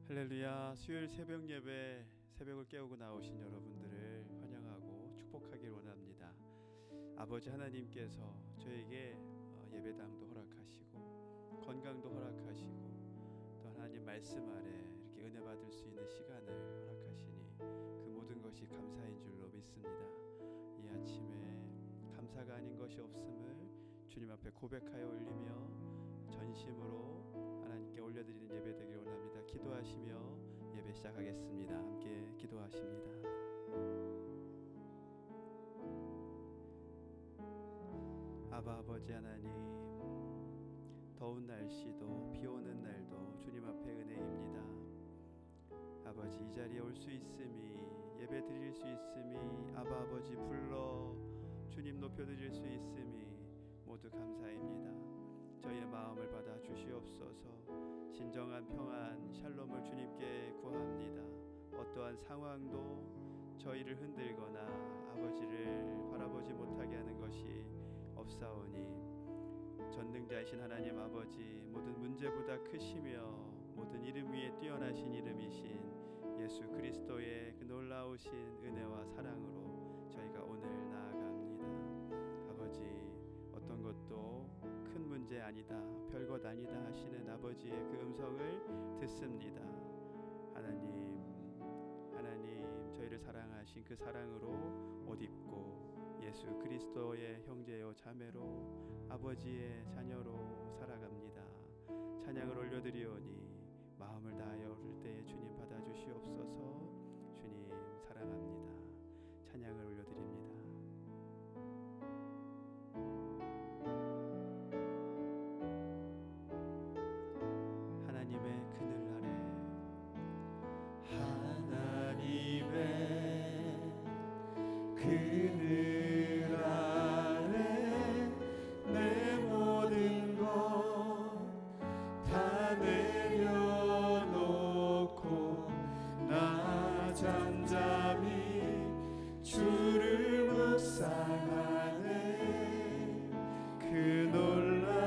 할렐루야. 수요일 새벽 예배, 새벽을 깨우고 나오신 여러분들을 환영하고 축복하길 원합니다. 아버지 하나님께서 저에게 예배당도 허락하시고 건강도 허락하시고 또 하나님 말씀 아래 이렇게 은혜 받을 수 있는 시간을 허락하시니 그 모든 것이 감사인 줄로 믿습니다. 이 아침에 감사가 아닌 것이 없음을 주님 앞에 고백하여 올리며 전심으로 하나님께 올려드리는 예배 되길 원합니다. 기도하시며 예배 시작하겠습니다. 함께 기도하십니다. 아버지 하나님, 더운 날씨도 비 오는 날도 주님 앞에 은혜입니다. 아버지, 이 자리에 올 수 있음이, 예배 드릴 수 있음이, 아버지 불러 주님 높여드릴 수 있음이 모두 감사입니다. 저희의 마음을 받아 주시옵소서. 진정한 평안 샬롬을 주님께 구합니다. 어떠한 상황도 저희를 흔들거나 아버지를 바라보지 못하게 하는 것이 없사오니 전능자이신 하나님 아버지, 모든 문제보다 크시며 모든 이름 위에 뛰어나신 이름이신 예수 그리스도의 그 놀라우신 은혜와 사랑으로 저희가 오늘 나아갑니다. 아버지, 어떤 것도 큰 문제 아니다, 별것 아니다 하시는 아버지의 그 음성을 듣습니다. 하나님, 저희를 사랑하신 그 사랑으로 옷 입고 예수 그리스도의 형제요 자매로 아버지의 자녀로 살아갑니다. 찬양을 올려드리오니 마음을 다하여 오를 때에 주님 받아주시옵소서. 주님 사랑합니다. 찬양을 올려드립니다. 하나님의 그늘 아래, 하나님의 그늘 아래 내 모든 것 다 내려놓고 나 잠잠히 주를 묵상하네. 그 놀라우신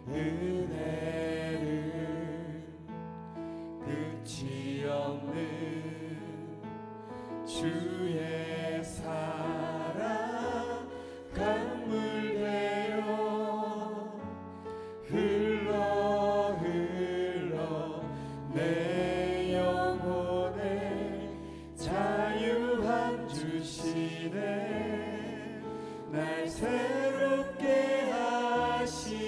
은혜를 끝이 없는 주의 사랑 강물 되어 흘러 내 영혼에 자유함 주시네. 날 새롭게 하시네.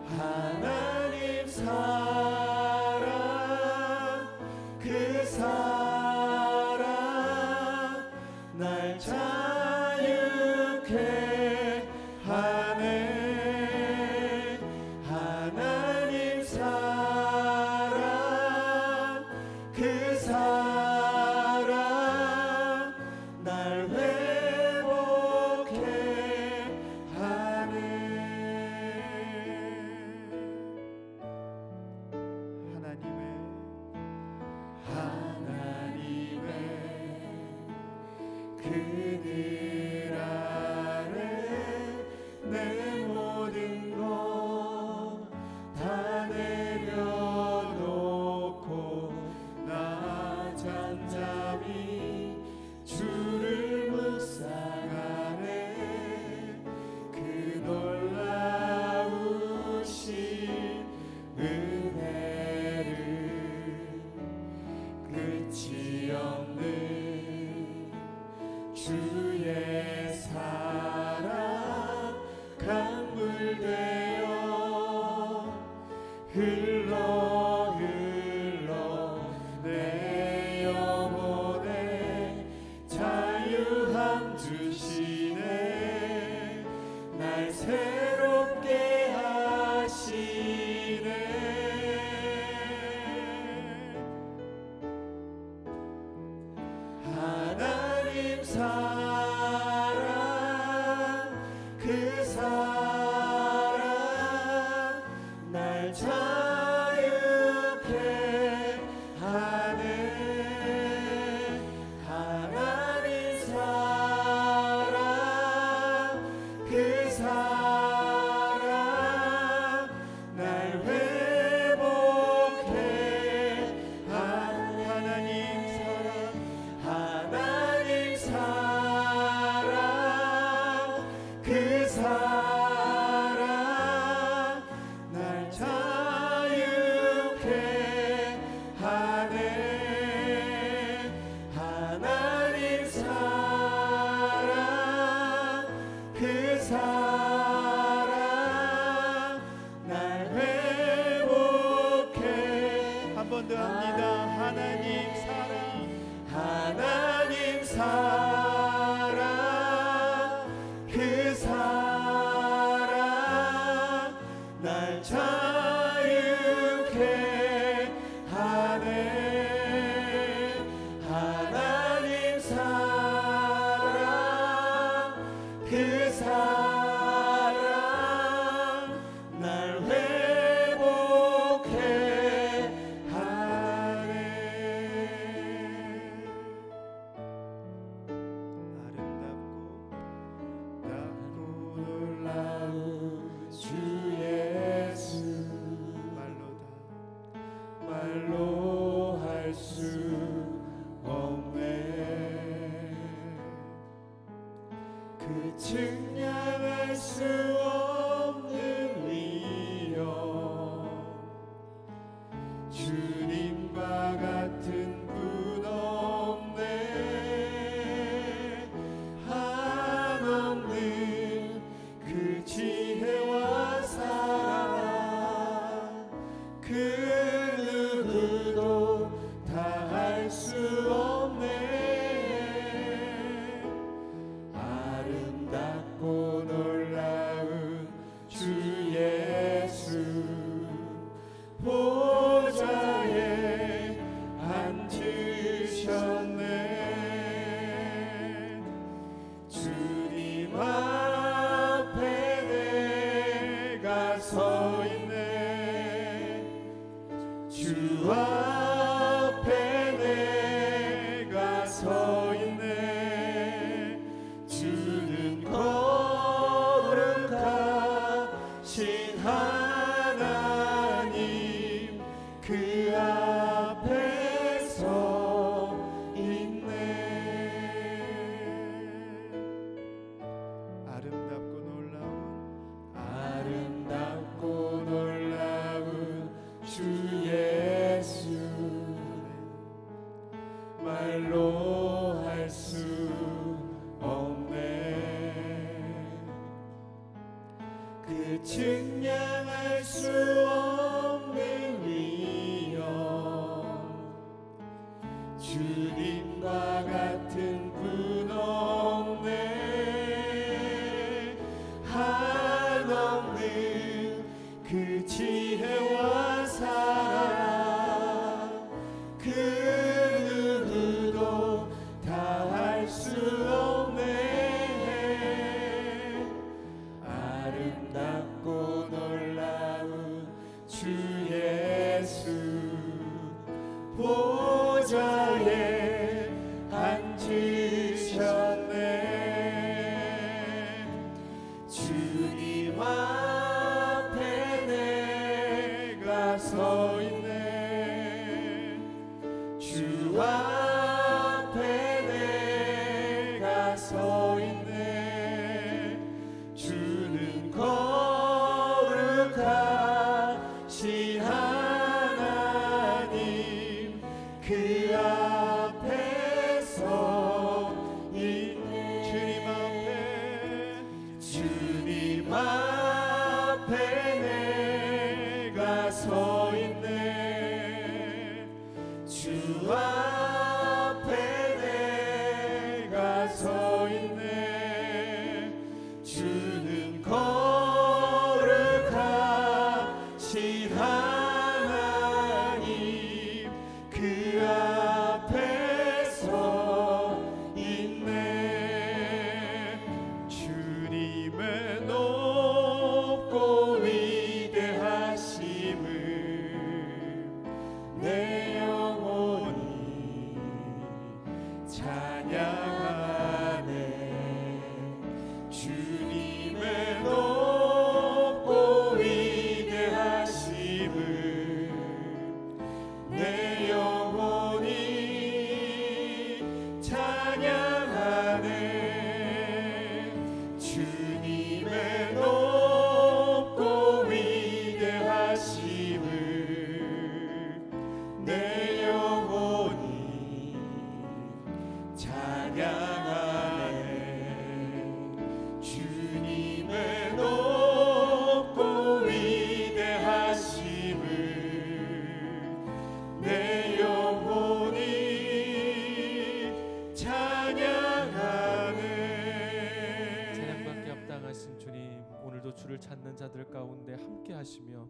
하나님 사랑, 그 사랑 날 자유케 하네. 하나님 사랑, 그 사랑 날 회복해 하네. 하나님의 그늘 아래 내 모든 것 다 내려놓고 나 잠잠히 주를 묵상하네. 그 놀라우신 은혜를 끝이 없는 주의 사랑 강물 되어 흘러 내 영혼에 자유함 주시네. 날 새롭게 하시네. 하나님 사랑, 그 측량할 수 없는 위엄 주님과 같은 분 없네 한없는 그 지혜와 사랑 그 누구도 다 할 수 없네 아름답고 놀라운 주 예수 보좌에 앉으셨네 주님 앞에 내가 서 있네 주 앞에 내가 서 있네 주는 거룩하신 하나님 그 앞에 서 있네 아름답고 놀라운 주 예수 말로 할 수 없네 그 측량할 수 없는 위엄 주님과 같은 분 없네 한없는 그 지혜와 사랑 그 누구도 다 할 수 없네 아름답고 놀라운 주 예수 보좌에 앉으셨네 주님 앞에 내가 서 있네 주 앞에 내가 서 있네 주는 거룩하신 하나님 그 앞에 서 있네 주님 앞에 내가 서 있네 주 앞에 내가 서 있네 주는 거룩하신 하나님 그 앞에 서 있네 주님의 높고 위대하심을 내 영혼이 찬양하네 주님의 높고 위대하심을 내 영혼이 찬양하네 주님의 높고 위대하심을 내 영혼이 찬양하네 주님의 높고 위대하심을 내 영혼이 찬양하네 찬양받기 합당하신 주님 오늘도 주를 찾는 자들 가운데 함께 하시며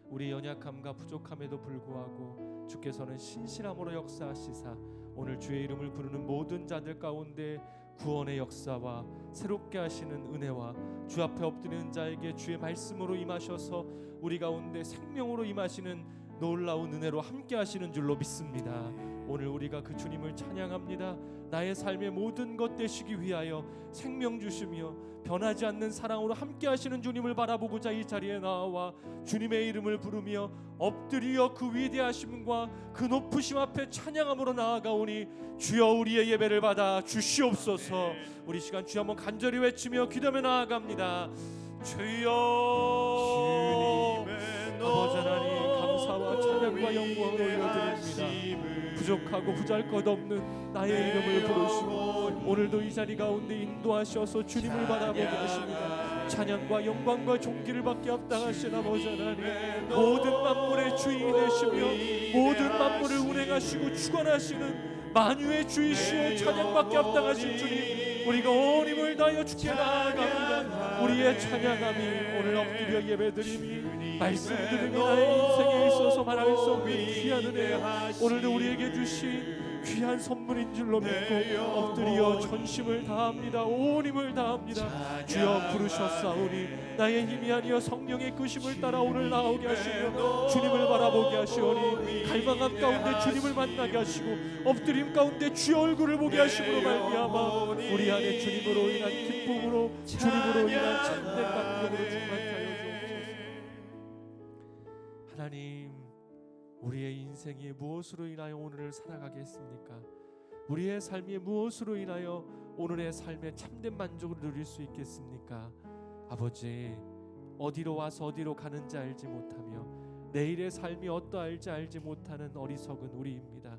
우리 연약함과 부족함에도 불구하고 주께서는 신실함으로 역사하시사 오늘 주의 이름을 부르는 모든 자들 가운데 구원의 역사와 새롭게 하시는 은혜와 주 앞에 엎드리는 자에게 주의 말씀으로 임하셔서 우리 가운데 생명으로 임하시는 놀라운 은혜로 함께 하시는 줄로 믿습니다. 오늘 우리가 그 주님을 찬양합니다. 나의 삶의 모든 것 되시기 위하여 생명 주시며 변하지 않는 사랑으로 함께 하시는 주님을 바라보고자 이 자리에 나와 주님의 이름을 부르며 엎드려 그 위대하심과 그 높으심 앞에 찬양함으로 나아가오니 주여 우리의 예배를 받아 주시옵소서. 우리 시간 주여 한번 간절히 외치며 기도하며 나아갑니다. 주여 아버지 하나님 감사와 찬양과 영광을 올려드립니다. 부족하고 부잘것없는 나의 이름을 부르시고 오늘도 이 자리 가운데 인도하셔서 주님을 바라보게 하십니다. 찬양과 영광과 존귀를 받게 합당하신 아버지 하나님, 모든 만물의 주인이 되시며 모든 만물을 운행하시고 주관하시는 만유의 주이시오 찬양받게 합당하신 주님, 우리가 온 힘을 다하여 주께 나아갑니다. 우리의 찬양함이 오늘 엎드려 예배드림이 말씀 들으며 나의 인생에 있어서 말할 수 없는 귀한 은혜, 오늘도 우리에게 주신 귀한 선물인 줄로 믿고 엎드려 전심을 다합니다. 온 힘을 다합니다. 주여 부르셨사오니 나의 힘이 아니여 성령의 끄심을 따라 오늘 나오게 하시며 주님을 바라보게 하시오니 갈망함 가운데 주님을 만나게 하시고 엎드림 가운데 주의 얼굴을 보게 하심으로 말미암아 우리 안에 주님으로 인한 기쁨으로 주님으로 인한 참된 감격으로 충만케 하여 주옵소서. 하나님, 우리의 인생이 무엇으로 인하여 오늘을 살아가겠습니까? 우리의 삶이 무엇으로 인하여 오늘의 삶의 참된 만족을 누릴 수 있겠습니까? 아버지, 어디로 와서 어디로 가는지 알지 못하며 내일의 삶이 어떠할지 알지 못하는 어리석은 우리입니다.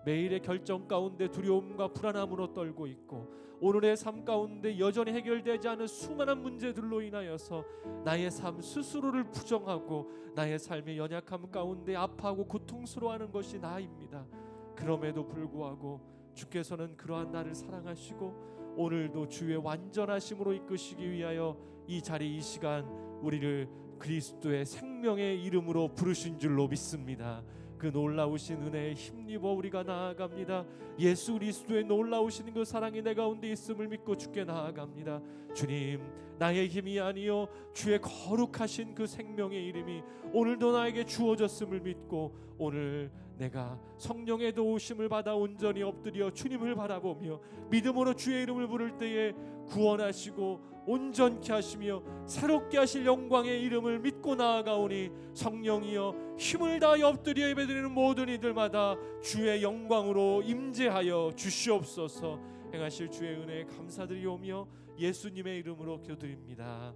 매일의 결정 가운데 두려움과 불안함으로 떨고 있고 오늘의 삶 가운데 여전히 해결되지 않은 수많은 문제들로 인하여서 나의 삶 스스로를 부정하고 나의 삶의 연약함 가운데 아파하고 고통스러워하는 것이 나입니다. 그럼에도 불구하고 주께서는 그러한 나를 사랑하시고 오늘도 주의 완전하심으로 이끄시기 위하여 이 자리 이 시간 우리를 그리스도의 생명의 이름으로 부르신 줄로 믿습니다. 그 놀라우신 은혜에 힘입어 우리가 나아갑니다. 예수 그리스도의 놀라우신 그 사랑이 내 가운데 있음을 믿고 주께 나아갑니다. 주님, 나의 힘이 아니요 주의 거룩하신 그 생명의 이름이 오늘도 나에게 주어졌음을 믿고 오늘 내가 성령의 도우심을 받아 온전히 엎드려 주님을 바라보며 믿음으로 주의 이름을 부를 때에 구원하시고 온전케 하시며 새롭게 하실 영광의 이름을 믿고 나아가오니 성령이여 힘을 다하여 엎드려 예배드리는 모든 이들마다 주의 영광으로 임재하여 주시옵소서. 행하실 주의 은혜에 감사드리오며 예수님의 이름으로 기도드립니다.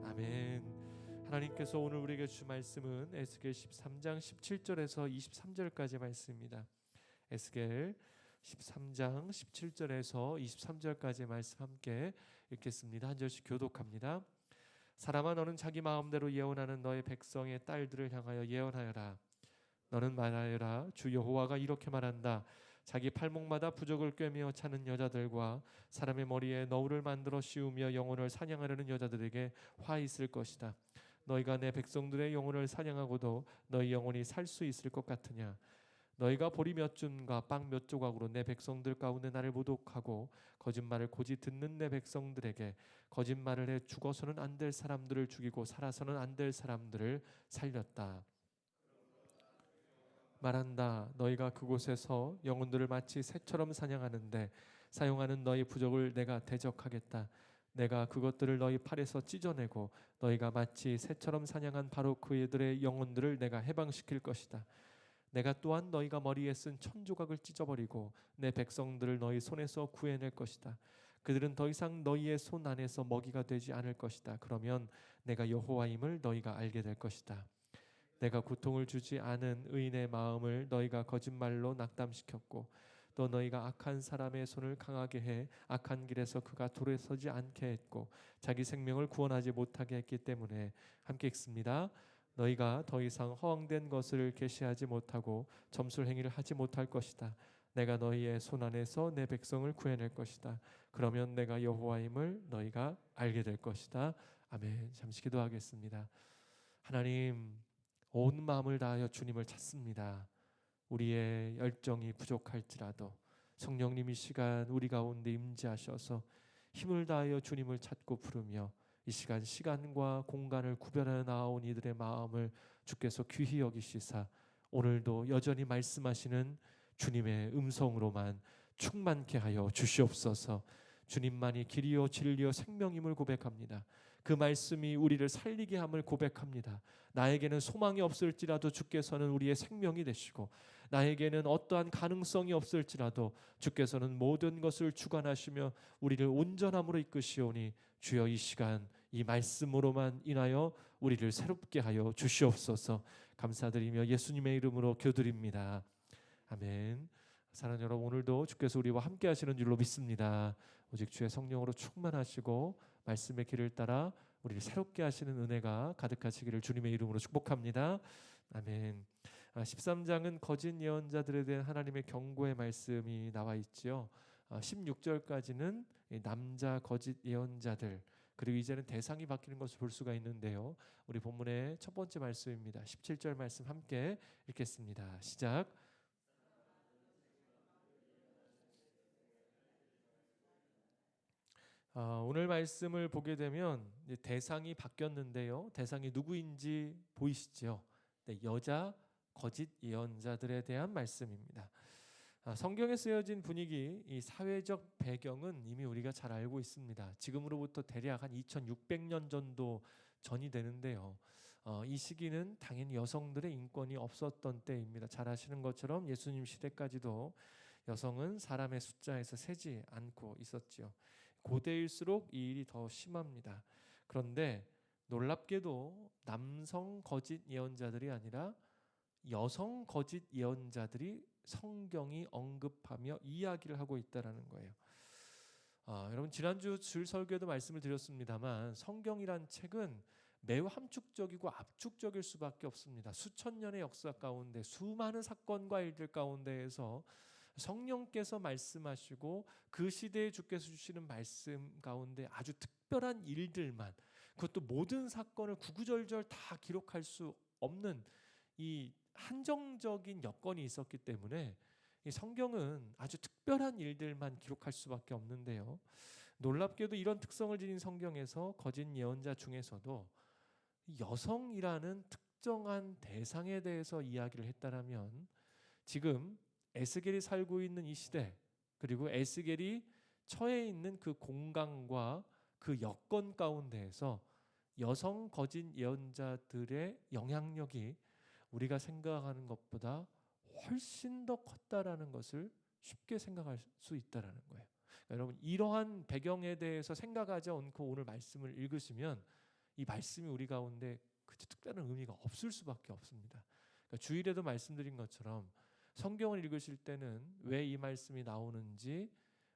아멘. 하나님께서 오늘 우리에게 주신 말씀은 에스겔 13장 17절에서 23절까지 말씀입니다. 에스겔 13장 17절에서 23절까지 말씀 함께 읽겠습니다. 한 절씩 교독합니다. 사람아, 너는 자기 마음대로 예언하는 너의 백성의 딸들을 향하여 예언하여라. 너는 말하여라. 주 여호와가 이렇게 말한다. 자기 팔목마다 부적을 꿰며 차는 여자들과 사람의 머리에 너울을 만들어 씌우며 영혼을 사냥하려는 여자들에게 화 있을 것이다. 너희가 내 백성들의 영혼을 사냥하고도 너희 영혼이 살 수 있을 것 같으냐? 너희가 보리 몇 줌과 빵 몇 조각으로 내 백성들 가운데 나를 모독하고 거짓말을 고지 듣는 내 백성들에게 거짓말을 해 죽어서는 안 될 사람들을 죽이고 살아서는 안 될 사람들을 살렸다. 말한다. 너희가 그곳에서 영혼들을 마치 새처럼 사냥하는데 사용하는 너희 부족을 내가 대적하겠다. 내가 그것들을 너희 팔에서 찢어내고 너희가 마치 새처럼 사냥한 바로 그들의 영혼들을 내가 해방시킬 것이다. 내가 또한 너희가 머리에 쓴 천조각을 찢어버리고 내 백성들을 너희 손에서 구해낼 것이다. 그들은 더 이상 너희의 손 안에서 먹이가 되지 않을 것이다. 그러면 내가 여호와임을 너희가 알게 될 것이다. 내가 고통을 주지 않은 의인의 마음을 너희가 거짓말로 낙담시켰고 또 너희가 악한 사람의 손을 강하게 해 악한 길에서 그가 돌아서지 않게 했고 자기 생명을 구원하지 못하게 했기 때문에 함께 읽습니다. 너희가 더 이상 허황된 것을 계시하지 못하고 점술 행위를 하지 못할 것이다. 내가 너희의 손 안에서 내 백성을 구해낼 것이다. 그러면 내가 여호와임을 너희가 알게 될 것이다. 아멘. 잠시 기도하겠습니다. 하나님, 온 마음을 다하여 주님을 찾습니다. 우리의 열정이 부족할지라도 성령님 이 시간 우리 가운데 임재하셔서 힘을 다하여 주님을 찾고 부르며 이 시간 시간과 공간을 구별하여 나아온 이들의 마음을 주께서 귀히 여기시사 오늘도 여전히 말씀하시는 주님의 음성으로만 충만케 하여 주시옵소서. 주님만이 길이요 진리요 생명임을 고백합니다. 그 말씀이 우리를 살리게 함을 고백합니다. 나에게는 소망이 없을지라도 주께서는 우리의 생명이 되시고, 나에게는 어떠한 가능성이 없을지라도 주께서는 모든 것을 주관하시며 우리를 온전함으로 이끄시오니, 주여 이 시간 이 말씀으로만 인하여 우리를 새롭게 하여 주시옵소서. 감사드리며 예수님의 이름으로 기도드립니다. 아멘. 사랑하는 여러분, 오늘도 주께서 우리와 함께 하시는 줄로 믿습니다. 오직 주의 성령으로 충만하시고 말씀의 길을 따라 우리를 새롭게 하시는 은혜가 가득하시기를 주님의 이름으로 축복합니다. 아멘. 13장은 거짓 예언자들에 대한 하나님의 경고의 말씀이 나와 있죠. 16절까지는 남자 거짓 예언자들, 그리고 이제는 대상이 바뀌는 것을 볼 수가 있는데요. 우리 본문의 첫 번째 말씀입니다. 17절 말씀 함께 읽겠습니다. 시작. 오늘 말씀을 보게 되면 대상이 바뀌었는데요. 대상이 누구인지 보이시죠? 네, 여자 거짓 예언자들에 대한 말씀입니다. 성경에 쓰여진 분위기, 이 사회적 배경은 이미 우리가 잘 알고 있습니다. 지금으로부터 대략 한 2600년 정도 전이 되는데요. 이 시기는 당연히 여성들의 인권이 없었던 때입니다. 잘 아시는 것처럼 예수님 시대까지도 여성은 사람의 숫자에서 세지 않고 있었지요. 고대일수록 이 일이 더 심합니다. 그런데 놀랍게도 남성 거짓 예언자들이 아니라 여성 거짓 예언자들이 성경이 언급하며 이야기를 하고 있다는 거예요. 여러분, 지난주 줄 설교에도 말씀을 드렸습니다만 성경이란 책은 매우 함축적이고 압축적일 수밖에 없습니다. 수천 년의 역사 가운데 수많은 사건과 일들 가운데에서 성령께서 말씀하시고 그 시대에 주께서 주시는 말씀 가운데 아주 특별한 일들만, 그것도 모든 사건을 구구절절 다 기록할 수 없는 이 한정적인 여건이 있었기 때문에 이 성경은 아주 특별한 일들만 기록할 수밖에 없는데요. 놀랍게도 이런 특성을 지닌 성경에서 거짓 예언자 중에서도 여성이라는 특정한 대상에 대해서 이야기를 했다라면, 지금 에스겔이 살고 있는 이 시대, 그리고 에스겔이 처해 있는 그 공간과 그 여건 가운데에서 여성 거짓 예언자들의 영향력이 우리가 생각하는 것보다 훨씬 더 컸다라는 것을 쉽게 생각할 수 있다라는 거예요. 그러니까 여러분, 이러한 배경에 대해서 생각하지 않고 오늘 말씀을 읽으시면 이 말씀이 우리 가운데 그 특별한 의미가 없을 수밖에 없습니다. 그러니까 주일에도 말씀드린 것처럼 성경을 읽으실 때는 왜 이 말씀이 나오는지,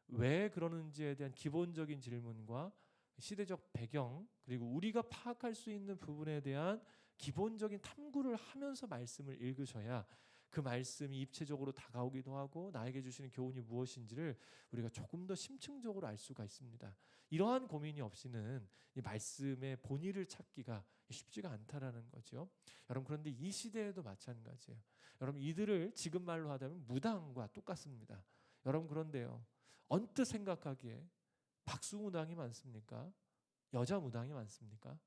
왜 그러는지에 대한 기본적인 질문과 시대적 배경, 그리고 우리가 파악할 수 있는 부분에 대한 기본적인 탐구를 하면서 말씀을 읽으셔야 그 말씀이 입체적으로 다가오기도 하고 나에게 주시는 교훈이 무엇인지를 우리가 조금 더 심층적으로 알 수가 있습니다. 이러한 고민이 없이는 이 말씀의 본의를 찾기가 쉽지가 않다라는 거죠. 여러분, 그런데 이 시대에도 마찬가지예요. 여러분, 이들을 지금 말로 하자면 무당과 똑같습니다. 여러분, 그런데요, 언뜻 생각하기에 박수 무당이 많습니까? 여자 무당이 많습니까?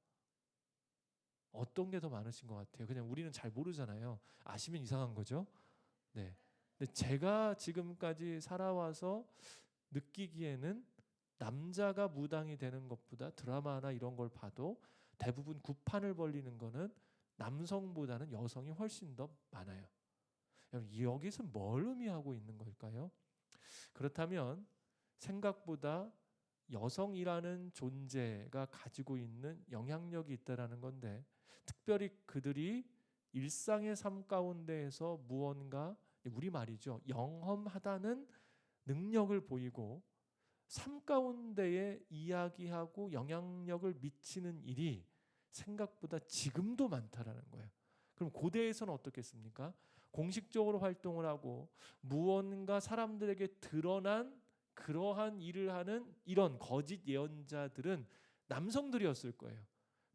어떤 게 더 많으신 것 같아요? 그냥 우리는 잘 모르잖아요. 아시면 이상한 거죠. 네. 근데 제가 지금까지 살아와서 느끼기에는 남자가 무당이 되는 것보다 드라마나 이런 걸 봐도 대부분 구판을 벌리는 거는 남성보다는 여성이 훨씬 더 많아요. 여기서 뭘 의미하고 있는 걸까요? 그렇다면 생각보다 여성이라는 존재가 가지고 있는 영향력이 있다라는 건데, 특별히 그들이 일상의 삶 가운데에서 무언가, 우리 말이죠, 영험하다는 능력을 보이고 삶 가운데에 이야기하고 영향력을 미치는 일이 생각보다 지금도 많다라는 거예요. 그럼 고대에서는 어떻겠습니까? 공식적으로 활동을 하고 무언가 사람들에게 드러난 그러한 일을 하는 이런 거짓 예언자들은 남성들이었을 거예요.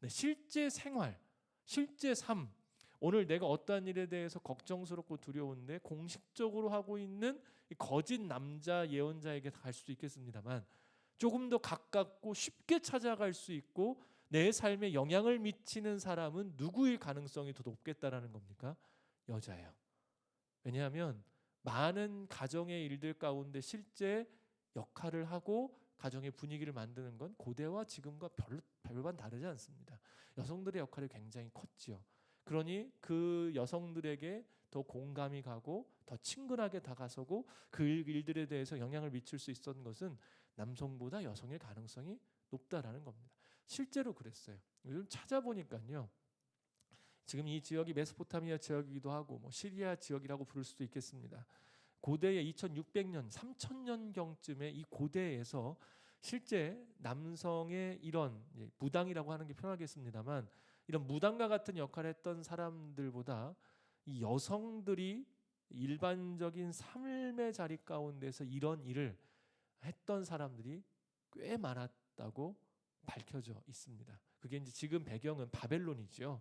네, 실제 생활, 실제 삶, 오늘 내가 어떠한 일에 대해서 걱정스럽고 두려운데 공식적으로 하고 있는 거짓 남자 예언자에게 갈 수도 있겠습니다만, 조금 더 가깝고 쉽게 찾아갈 수 있고 내 삶에 영향을 미치는 사람은 누구일 가능성이 더 높겠다라는 겁니까? 여자예요. 왜냐하면 많은 가정의 일들 가운데 실제 역할을 하고 가정의 분위기를 만드는 건 고대와 지금과 별반 다르지 않습니다. 여성들의 역할이 굉장히 컸지요. 그러니 그 여성들에게 더 공감이 가고 더 친근하게 다가서고 그 일들에 대해서 영향을 미칠 수 있었던 것은 남성보다 여성일 가능성이 높다라는 겁니다. 실제로 그랬어요. 요즘 찾아보니까요. 지금 이 지역이 메소포타미아 지역이기도 하고 뭐 시리아 지역이라고 부를 수도 있겠습니다. 고대의 2600년, 3000년경쯤에 이 고대에서 실제 남성의 이런 무당이라고 하는 게 편하겠습니다만 이런 무당과 같은 역할을 했던 사람들보다 이 여성들이 일반적인 삶의 자리 가운데서 이런 일을 했던 사람들이 꽤 많았다고 밝혀져 있습니다. 그게 이제 지금 배경은 바벨론이죠.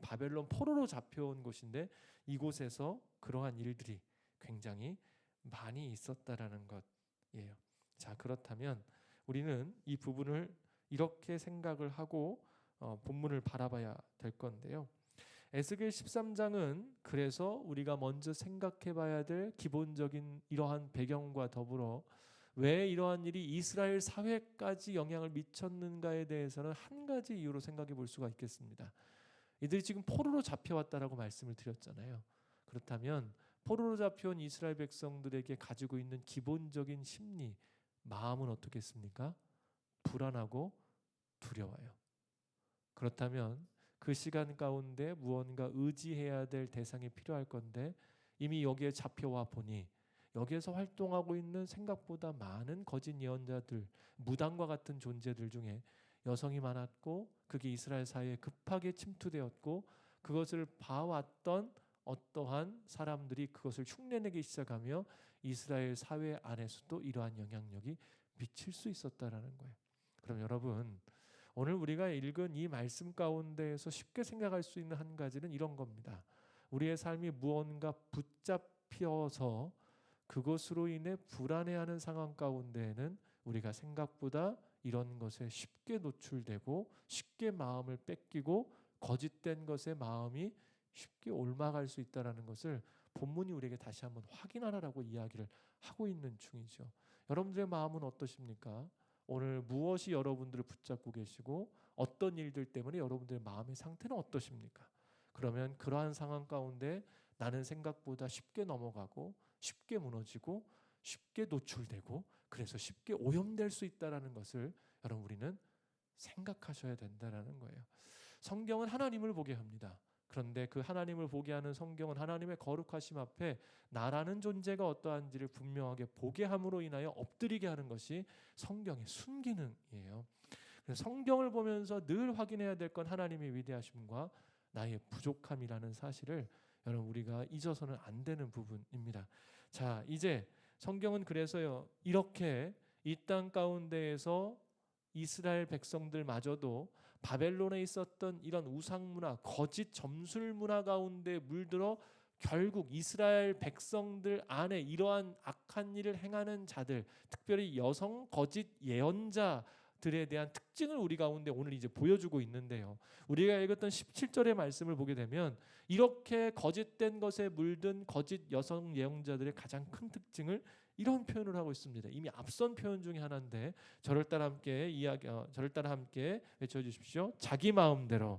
바벨론 포로로 잡혀온 곳인데 이곳에서 그러한 일들이 굉장히 많이 있었다라는 것이에요. 자, 그렇다면 우리는 이 부분을 이렇게 생각을 하고 본문을 바라봐야 될 건데요. 에스겔 13장은 그래서 우리가 먼저 생각해 봐야 될 기본적인 이러한 배경과 더불어 왜 이러한 일이 이스라엘 사회까지 영향을 미쳤는가에 대해서는 한 가지 이유로 생각해 볼 수가 있겠습니다. 이들이 지금 포로로 잡혀왔다라고 말씀을 드렸잖아요. 그렇다면 포로로 잡혀온 이스라엘 백성들에게 가지고 있는 기본적인 심리, 마음은 어떻겠습니까? 불안하고 두려워요. 그렇다면 그 시간 가운데 무언가 의지해야 될 대상이 필요할 건데 이미 여기에 잡혀와 보니 여기에서 활동하고 있는 생각보다 많은 거짓 예언자들, 무당과 같은 존재들 중에 여성이 많았고 그게 이스라엘 사회에 급하게 침투되었고 그것을 봐왔던 어떠한 사람들이 그것을 흉내내기 시작하며 이스라엘 사회 안에서도 이러한 영향력이 미칠 수 있었다라는 거예요. 그럼 여러분, 오늘 우리가 읽은 이 말씀 가운데에서 쉽게 생각할 수 있는 한 가지는 이런 겁니다. 우리의 삶이 무언가 붙잡혀서 그것으로 인해 불안해하는 상황 가운데에는 우리가 생각보다 이런 것에 쉽게 노출되고 쉽게 마음을 뺏기고 거짓된 것에 마음이 쉽게 옮아갈 수 있다는 것을 본문이 우리에게 다시 한번 확인하라고 이야기를 하고 있는 중이죠. 여러분들의 마음은 어떠십니까? 오늘 무엇이 여러분들을 붙잡고 계시고 어떤 일들 때문에 여러분들의 마음의 상태는 어떠십니까? 그러면 그러한 상황 가운데 나는 생각보다 쉽게 넘어가고 쉽게 무너지고 쉽게 노출되고 그래서 쉽게 오염될 수 있다는 것을 여러분 우리는 생각하셔야 된다는 거예요. 성경은 하나님을 보게 합니다. 그런데 그 하나님을 보게 하는 성경은 하나님의 거룩하심 앞에 나라는 존재가 어떠한지를 분명하게 보게 함으로 인하여 엎드리게 하는 것이 성경의 순기능이에요. 그래서 성경을 보면서 늘 확인해야 될 건 하나님의 위대하심과 나의 부족함이라는 사실을 여러분 우리가 잊어서는 안 되는 부분입니다. 자, 이제 성경은 그래서요 이렇게 이 땅 가운데에서 이스라엘 백성들마저도 바벨론에 있었던 이런 우상 문화, 거짓 점술 문화 가운데 물들어 결국 이스라엘 백성들 안에 이러한 악한 일을 행하는 자들, 특별히 여성 거짓 예언자들에 대한 특징을 우리 가운데 오늘 이제 보여주고 있는데요. 우리가 읽었던 17절의 말씀을 보게 되면 이렇게 거짓된 것에 물든 거짓 여성 예언자들의 가장 큰 특징을 이런 표현을 하고 있습니다. 이미 앞선 표현 중에 하나인데 저를 따라 함께 외쳐주십시오. 자기 마음대로.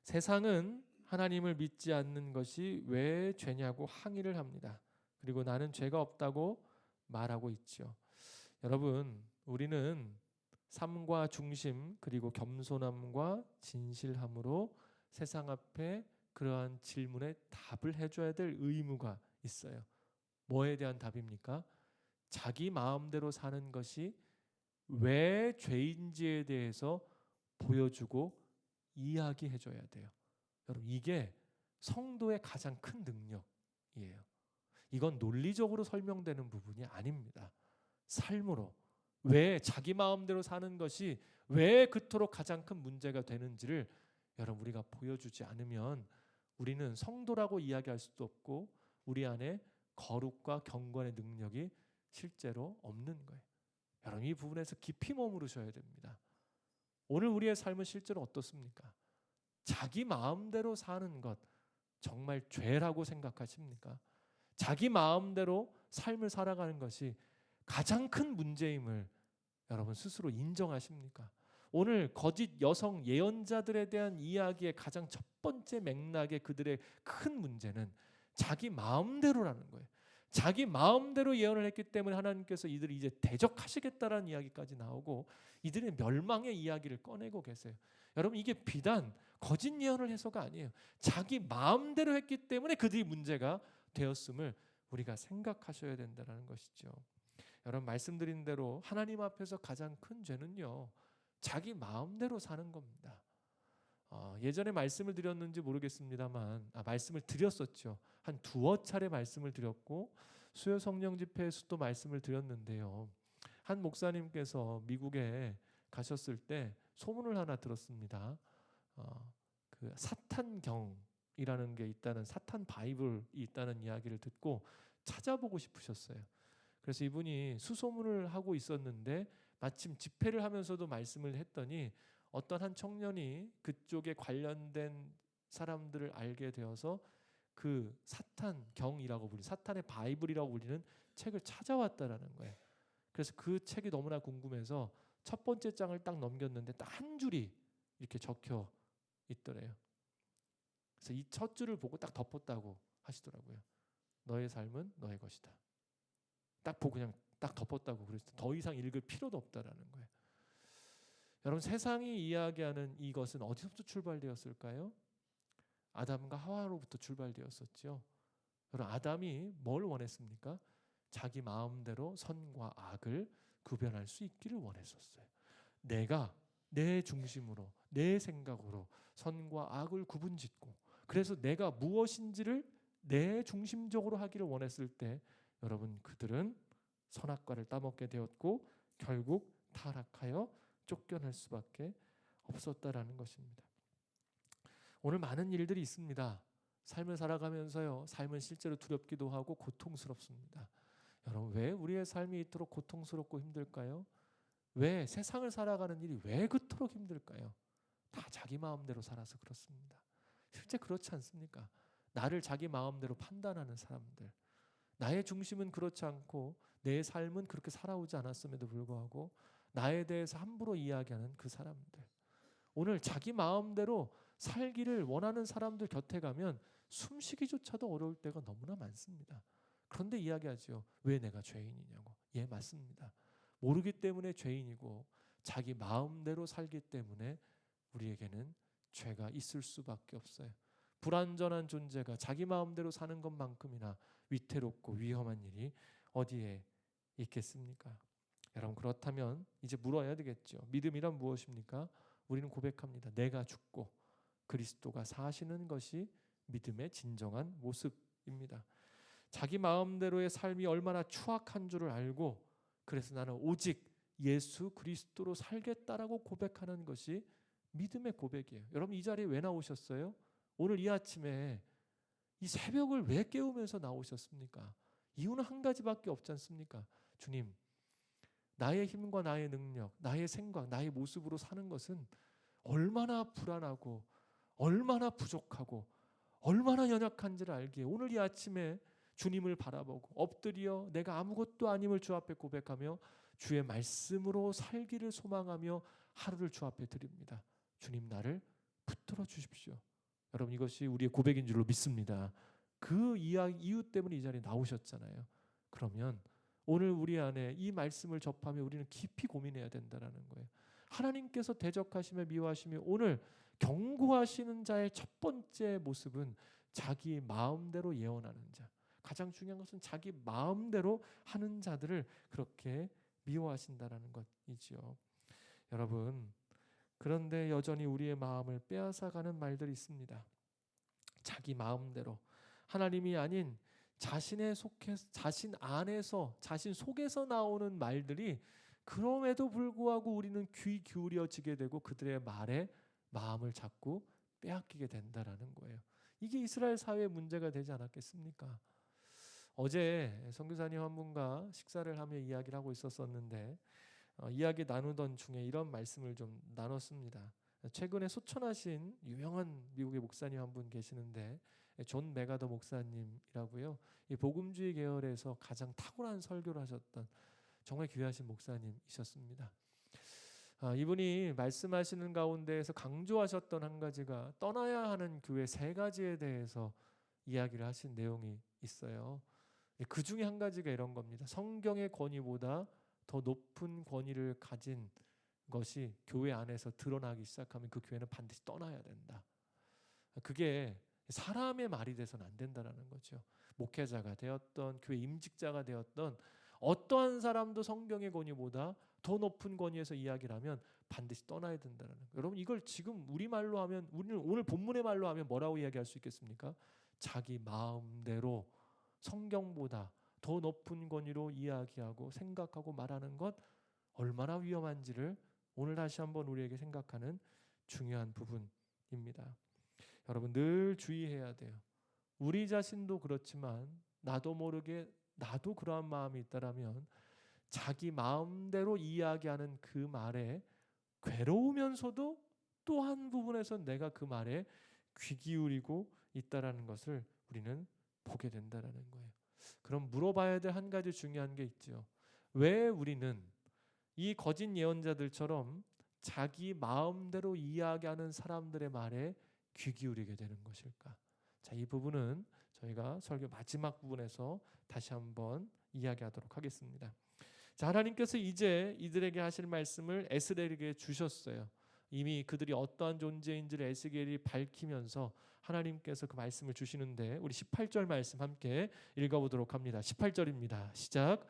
세상은 하나님을 믿지 않는 것이 왜 죄냐고 항의를 합니다. 그리고 나는 죄가 없다고 말하고 있죠. 여러분, 우리는 삶과 중심 그리고 겸손함과 진실함으로 세상 앞에 그러한 질문에 답을 해줘야 될 의무가 있어요. 뭐에 대한 답입니까? 자기 마음대로 사는 것이 왜 죄인지에 대해서 보여주고 이야기해줘야 돼요. 여러분, 이게 성도의 가장 큰 능력이에요. 이건 논리적으로 설명되는 부분이 아닙니다. 삶으로 왜 자기 마음대로 사는 것이 왜 그토록 가장 큰 문제가 되는지를 여러분 우리가 보여주지 않으면 우리는 성도라고 이야기할 수도 없고 우리 안에 거룩과 경건의 능력이 실제로 없는 거예요. 여러분 이 부분에서 깊이 머무르셔야 됩니다. 오늘 우리의 삶은 실제로 어떻습니까? 자기 마음대로 사는 것 정말 죄라고 생각하십니까? 자기 마음대로 삶을 살아가는 것이 가장 큰 문제임을 여러분 스스로 인정하십니까? 오늘 거짓 여성 예언자들에 대한 이야기의 가장 첫 번째 맥락의 그들의 큰 문제는 자기 마음대로라는 거예요. 자기 마음대로 예언을 했기 때문에 하나님께서 이들을 이제 대적하시겠다라는 이야기까지 나오고 이들의 멸망의 이야기를 꺼내고 계세요. 여러분 이게 비단 거짓 예언을 해서가 아니에요. 자기 마음대로 했기 때문에 그들이 문제가 되었음을 우리가 생각하셔야 된다는 것이죠. 여러분 말씀드린 대로 하나님 앞에서 가장 큰 죄는요, 자기 마음대로 사는 겁니다. 예전에 말씀을 드렸는지 모르겠습니다만 말씀을 드렸었죠. 한 두어 차례 말씀을 드렸고 수요 성령 집회에서도 말씀을 드렸는데요. 한 목사님께서 미국에 가셨을 때 소문을 하나 들었습니다. 그 사탄경이라는 게 있다는, 사탄 바이블이 있다는 이야기를 듣고 찾아보고 싶으셨어요. 그래서 이분이 수소문을 하고 있었는데 마침 집회를 하면서도 말씀을 했더니 어떤 한 청년이 그쪽에 관련된 사람들을 알게 되어서 그 사탄경이라고 불리는, 사탄의 바이블이라고 불리는 책을 찾아왔다라는 거예요. 그래서 그 책이 너무나 궁금해서 첫 번째 장을 딱 넘겼는데 딱 한 줄이 이렇게 적혀 있더래요. 그래서 이 첫 줄을 보고 딱 덮었다고 하시더라고요. 너의 삶은 너의 것이다. 딱 보고 그냥 딱 덮었다고. 그래서 더 이상 읽을 필요도 없다라는 거예요. 여러분 세상이 이야기하는 이것은 어디서부터 출발되었을까요? 아담과 하와로부터 출발되었었죠. 여러분 아담이 뭘 원했습니까? 자기 마음대로 선과 악을 구별할 수 있기를 원했었어요. 내가 내 중심으로 내 생각으로 선과 악을 구분짓고 그래서 내가 무엇인지를 내 중심적으로 하기를 원했을 때 여러분 그들은 선악과를 따먹게 되었고 결국 타락하여 쫓겨날 수밖에 없었다라는 것입니다. 오늘 많은 일들이 있습니다. 삶을 살아가면서요, 삶은 실제로 두렵기도 하고 고통스럽습니다. 여러분 왜 우리의 삶이 이토록 고통스럽고 힘들까요? 왜 세상을 살아가는 일이 왜 그토록 힘들까요? 다 자기 마음대로 살아서 그렇습니다. 실제 그렇지 않습니까? 나를 자기 마음대로 판단하는 사람들, 나의 중심은 그렇지 않고 내 삶은 그렇게 살아오지 않았음에도 불구하고 나에 대해서 함부로 이야기하는 그 사람들, 오늘 자기 마음대로 살기를 원하는 사람들 곁에 가면 숨쉬기조차도 어려울 때가 너무나 많습니다. 그런데 이야기하죠. 왜 내가 죄인이냐고. 예, 맞습니다. 모르기 때문에 죄인이고 자기 마음대로 살기 때문에 우리에게는 죄가 있을 수밖에 없어요. 불완전한 존재가 자기 마음대로 사는 것만큼이나 위태롭고 위험한 일이 어디에 있겠습니까? 여러분 그렇다면 이제 물어야 되겠죠. 믿음이란 무엇입니까? 우리는 고백합니다. 내가 죽고 그리스도가 사시는 것이 믿음의 진정한 모습입니다. 자기 마음대로의 삶이 얼마나 추악한 줄을 알고 그래서 나는 오직 예수 그리스도로 살겠다라고 고백하는 것이 믿음의 고백이에요. 여러분 이 자리에 왜 나오셨어요? 오늘 이 아침에 이 새벽을 왜 깨우면서 나오셨습니까? 이유는 한 가지밖에 없지 않습니까? 주님, 나의 힘과 나의 능력, 나의 생각, 나의 모습으로 사는 것은 얼마나 불안하고 얼마나 부족하고 얼마나 연약한지를 알기에 오늘 이 아침에 주님을 바라보고 엎드려 내가 아무것도 아님을 주 앞에 고백하며 주의 말씀으로 살기를 소망하며 하루를 주 앞에 드립니다. 주님 나를 붙들어 주십시오. 여러분 이것이 우리의 고백인 줄로 믿습니다. 그 이유 때문에 이 자리에 나오셨잖아요. 그러면 오늘 우리 안에 이 말씀을 접하며 우리는 깊이 고민해야 된다는 거예요. 하나님께서 대적하시며 미워하시며 오늘 경고하시는 자의 첫 번째 모습은 자기 마음대로 예언하는 자. 가장 중요한 것은 자기 마음대로 하는 자들을 그렇게 미워하신다는 것이지요. 여러분 그런데 여전히 우리의 마음을 빼앗아가는 말들이 있습니다. 자기 마음대로 하나님이 아닌 자신 안에서 자신 속에서 나오는 말들이 그럼에도 불구하고 우리는 귀 기울여지게 되고 그들의 말에 마음을 자꾸 빼앗기게 된다라는 거예요. 이게 이스라엘 사회의 문제가 되지 않았겠습니까? 어제 선교사님 한 분과 식사를 하며 이야기를 하고 있었는데 이야기 나누던 중에 이런 말씀을 좀 나눴습니다. 최근에 소천하신 유명한 미국의 목사님 한 분 계시는데 존 메가더 목사님이라고요. 이 복음주의 계열에서 가장 탁월한 설교를 하셨던 정말 귀하신 목사님이셨습니다. 이분이 말씀하시는 가운데에서 강조하셨던 한 가지가 떠나야 하는 교회 세 가지에 대해서 이야기를 하신 내용이 있어요. 그 중에 한 가지가 이런 겁니다. 성경의 권위보다 더 높은 권위를 가진 것이 교회 안에서 드러나기 시작하면 그 교회는 반드시 떠나야 된다. 그게 사람의 말이 돼서는 안 된다라는 거죠. 목회자가 되었던 교회 임직자가 되었던 어떠한 사람도 성경의 권위보다 더 높은 권위에서 이야기를 하면 반드시 떠나야 된다는 거예요. 여러분 이걸 지금 우리말로 하면 오늘 본문의 말로 하면 뭐라고 이야기할 수 있겠습니까? 자기 마음대로 성경보다 더 높은 권위로 이야기하고 생각하고 말하는 것 얼마나 위험한지를 오늘 다시 한번 우리에게 생각하는 중요한 부분입니다. 여러분 늘 주의해야 돼요. 우리 자신도 그렇지만 나도 모르게 나도 그러한 마음이 있다라면 자기 마음대로 이야기하는 그 말에 괴로우면서도 또 한 부분에서 내가 그 말에 귀 기울이고 있다라는 것을 우리는 보게 된다라는 거예요. 그럼 물어봐야 될 한 가지 중요한 게 있죠. 왜 우리는 이 거짓 예언자들처럼 자기 마음대로 이야기하는 사람들의 말에 귀 기울이게 되는 것일까? 자, 이 부분은 저희가 설교 마지막 부분에서 다시 한번 이야기하도록 하겠습니다. 자, 하나님께서 이제 이들에게 하실 말씀을 에스겔에게 주셨어요. 이미 그들이 어떠한 존재인지를 에스겔이 밝히면서 하나님께서 그 말씀을 주시는데 우리 18절 말씀 함께 읽어보도록 합니다. 18절입니다. 시작.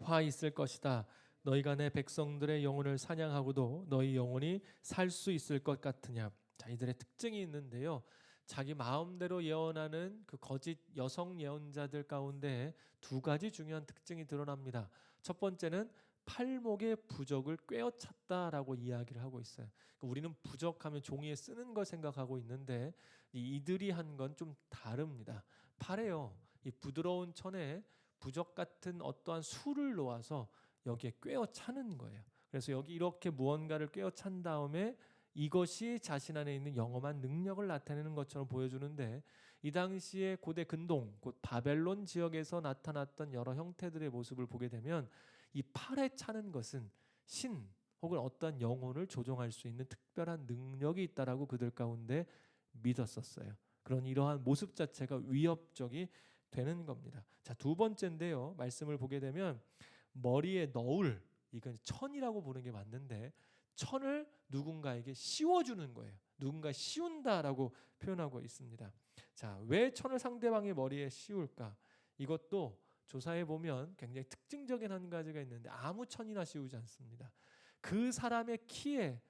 화 있을 것이다. 너희가 내 백성들의 영혼을 사냥하고도 너희 영혼이 살 수 있을 것 같으냐. 자, 이들의 특징이 있는데요. 자기 마음대로 예언하는 그 거짓 여성 예언자들 가운데 두 가지 중요한 특징이 드러납니다. 첫 번째는 팔목의 부적을 꿰어찼다라고 이야기를 하고 있어요. 우리는 부적하면 종이에 쓰는 걸 생각하고 있는데 이들이 한 건 좀 다릅니다. 팔에요. 이 부드러운 천에 부적 같은 어떠한 술을 놓아서 여기에 꿰어차는 거예요. 그래서 여기 이렇게 무언가를 꿰어찬 다음에 이것이 자신 안에 있는 영험한 능력을 나타내는 것처럼 보여주는데 이 당시에 고대 근동 곧 바벨론 지역에서 나타났던 여러 형태들의 모습을 보게 되면 이 팔에 차는 것은 신 혹은 어떤 영혼을 조종할 수 있는 특별한 능력이 있다라고 그들 가운데 믿었었어요. 그런 이러한 모습 자체가 위협적이 되는 겁니다. 자, 두 번째인데요. 말씀을 보게 되면 머리에 너울, 이건 천이라고 보는 게 맞는데 천을 누군가에게 씌워주는 거예요. 누군가 씌운다라고 표현하고 있습니다. 자, 왜 천을 상대방의 머리에 씌울까? 이것도 조사해 보면 굉장히 특징적인 한 가지가 있는데 아무 천이나 씌우지 않습니다. 그 사람의 키에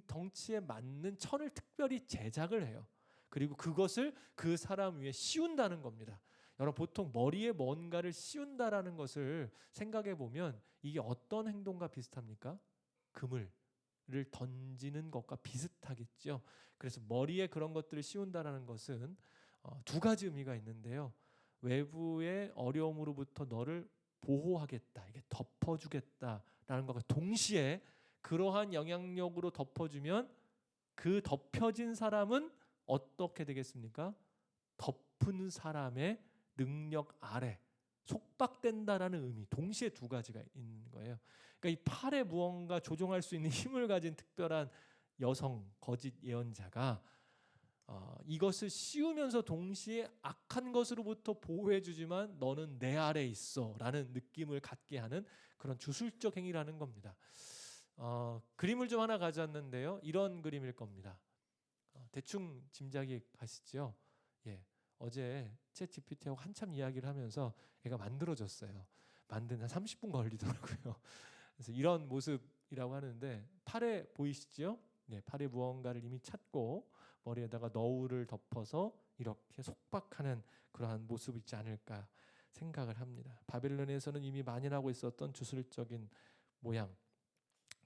덩치에 맞는 천을 특별히 제작을 해요. 그리고 그것을 그 사람 위에 씌운다는 겁니다. 여러분 보통 머리에 뭔가를 씌운다라는 것을 생각해 보면 이게 어떤 행동과 비슷합니까? 그물을 던지는 것과 비슷하겠죠. 그래서 머리에 그런 것들을 씌운다라는 것은 두 가지 의미가 있는데요. 외부의 어려움으로부터 너를 보호하겠다, 이게 덮어주겠다라는 것과 동시에 그러한 영향력으로 덮어주면 그 덮여진 사람은 어떻게 되겠습니까? 덮은 사람의 능력 아래 속박된다라는 의미, 동시에 두 가지가 있는 거예요. 그러니까 이 팔에 무언가 조종할 수 있는 힘을 가진 특별한 여성 거짓 예언자가 이것을 씌우면서 동시에 악한 것으로부터 보호해주지만 너는 내 아래 있어라는 느낌을 갖게 하는 그런 주술적 행위라는 겁니다. 그림을 좀 하나 가져왔는데요. 이런 그림일 겁니다. 대충 짐작이 가시죠? 예. 어제 챗 GPT하고 한참 이야기를 하면서 얘가 만들어졌어요. 만드는 한 30분 걸리더라고요. 그래서 이런 모습이라고 하는데 팔에 보이시죠? 네, 팔에 무언가를 이미 찾고 머리에다가 너울을 덮어서 이렇게 속박하는 그러한 모습이 있지 않을까 생각을 합니다. 바벨론에서는 이미 만연하고 있었던 주술적인 모양.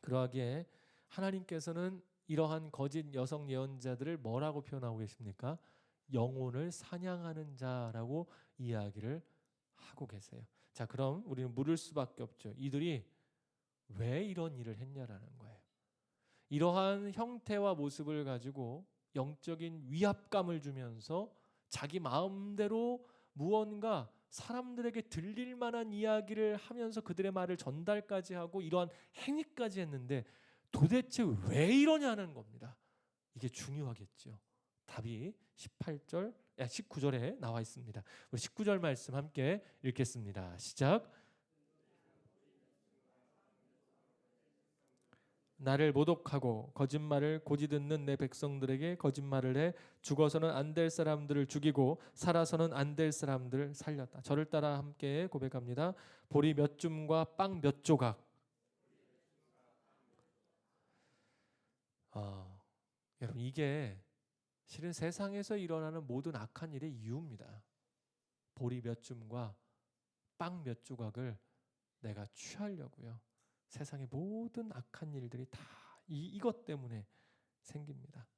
그러하기에 하나님께서는 이러한 거짓 여성 예언자들을 뭐라고 표현하고 계십니까? 영혼을 사냥하는 자라고 이야기를 하고 계세요. 자, 그럼 우리는 물을 수밖에 없죠. 이들이 왜 이런 일을 했냐라는 거예요. 이러한 형태와 모습을 가지고 영적인 위압감을 주면서 자기 마음대로 무언가 사람들에게 들릴 만한 이야기를 하면서 그들의 말을 전달까지 하고 이러한 행위까지 했는데 도대체 왜 이러냐는 겁니다. 이게 중요하겠죠. 답이 19절에 나와 있습니다. 우리 19절 말씀 함께 읽겠습니다. 시작. 나를 모독하고 거짓말을 고지 듣는 내 백성들에게 거짓말을 해 죽어서는 안 될 사람들을 죽이고 살아서는 안 될 사람들을 살렸다. 저를 따라 함께 고백합니다. 보리 몇 줌과 빵 몇 조각. 여러분, 이게 실은 세상에서 일어나는 모든 악한 일의 이유입니다. 보리 몇 줌과 빵 몇 조각을 내가 취하려고요. 세상의 모든 악한 일들이 다 이것 때문에 생깁니다.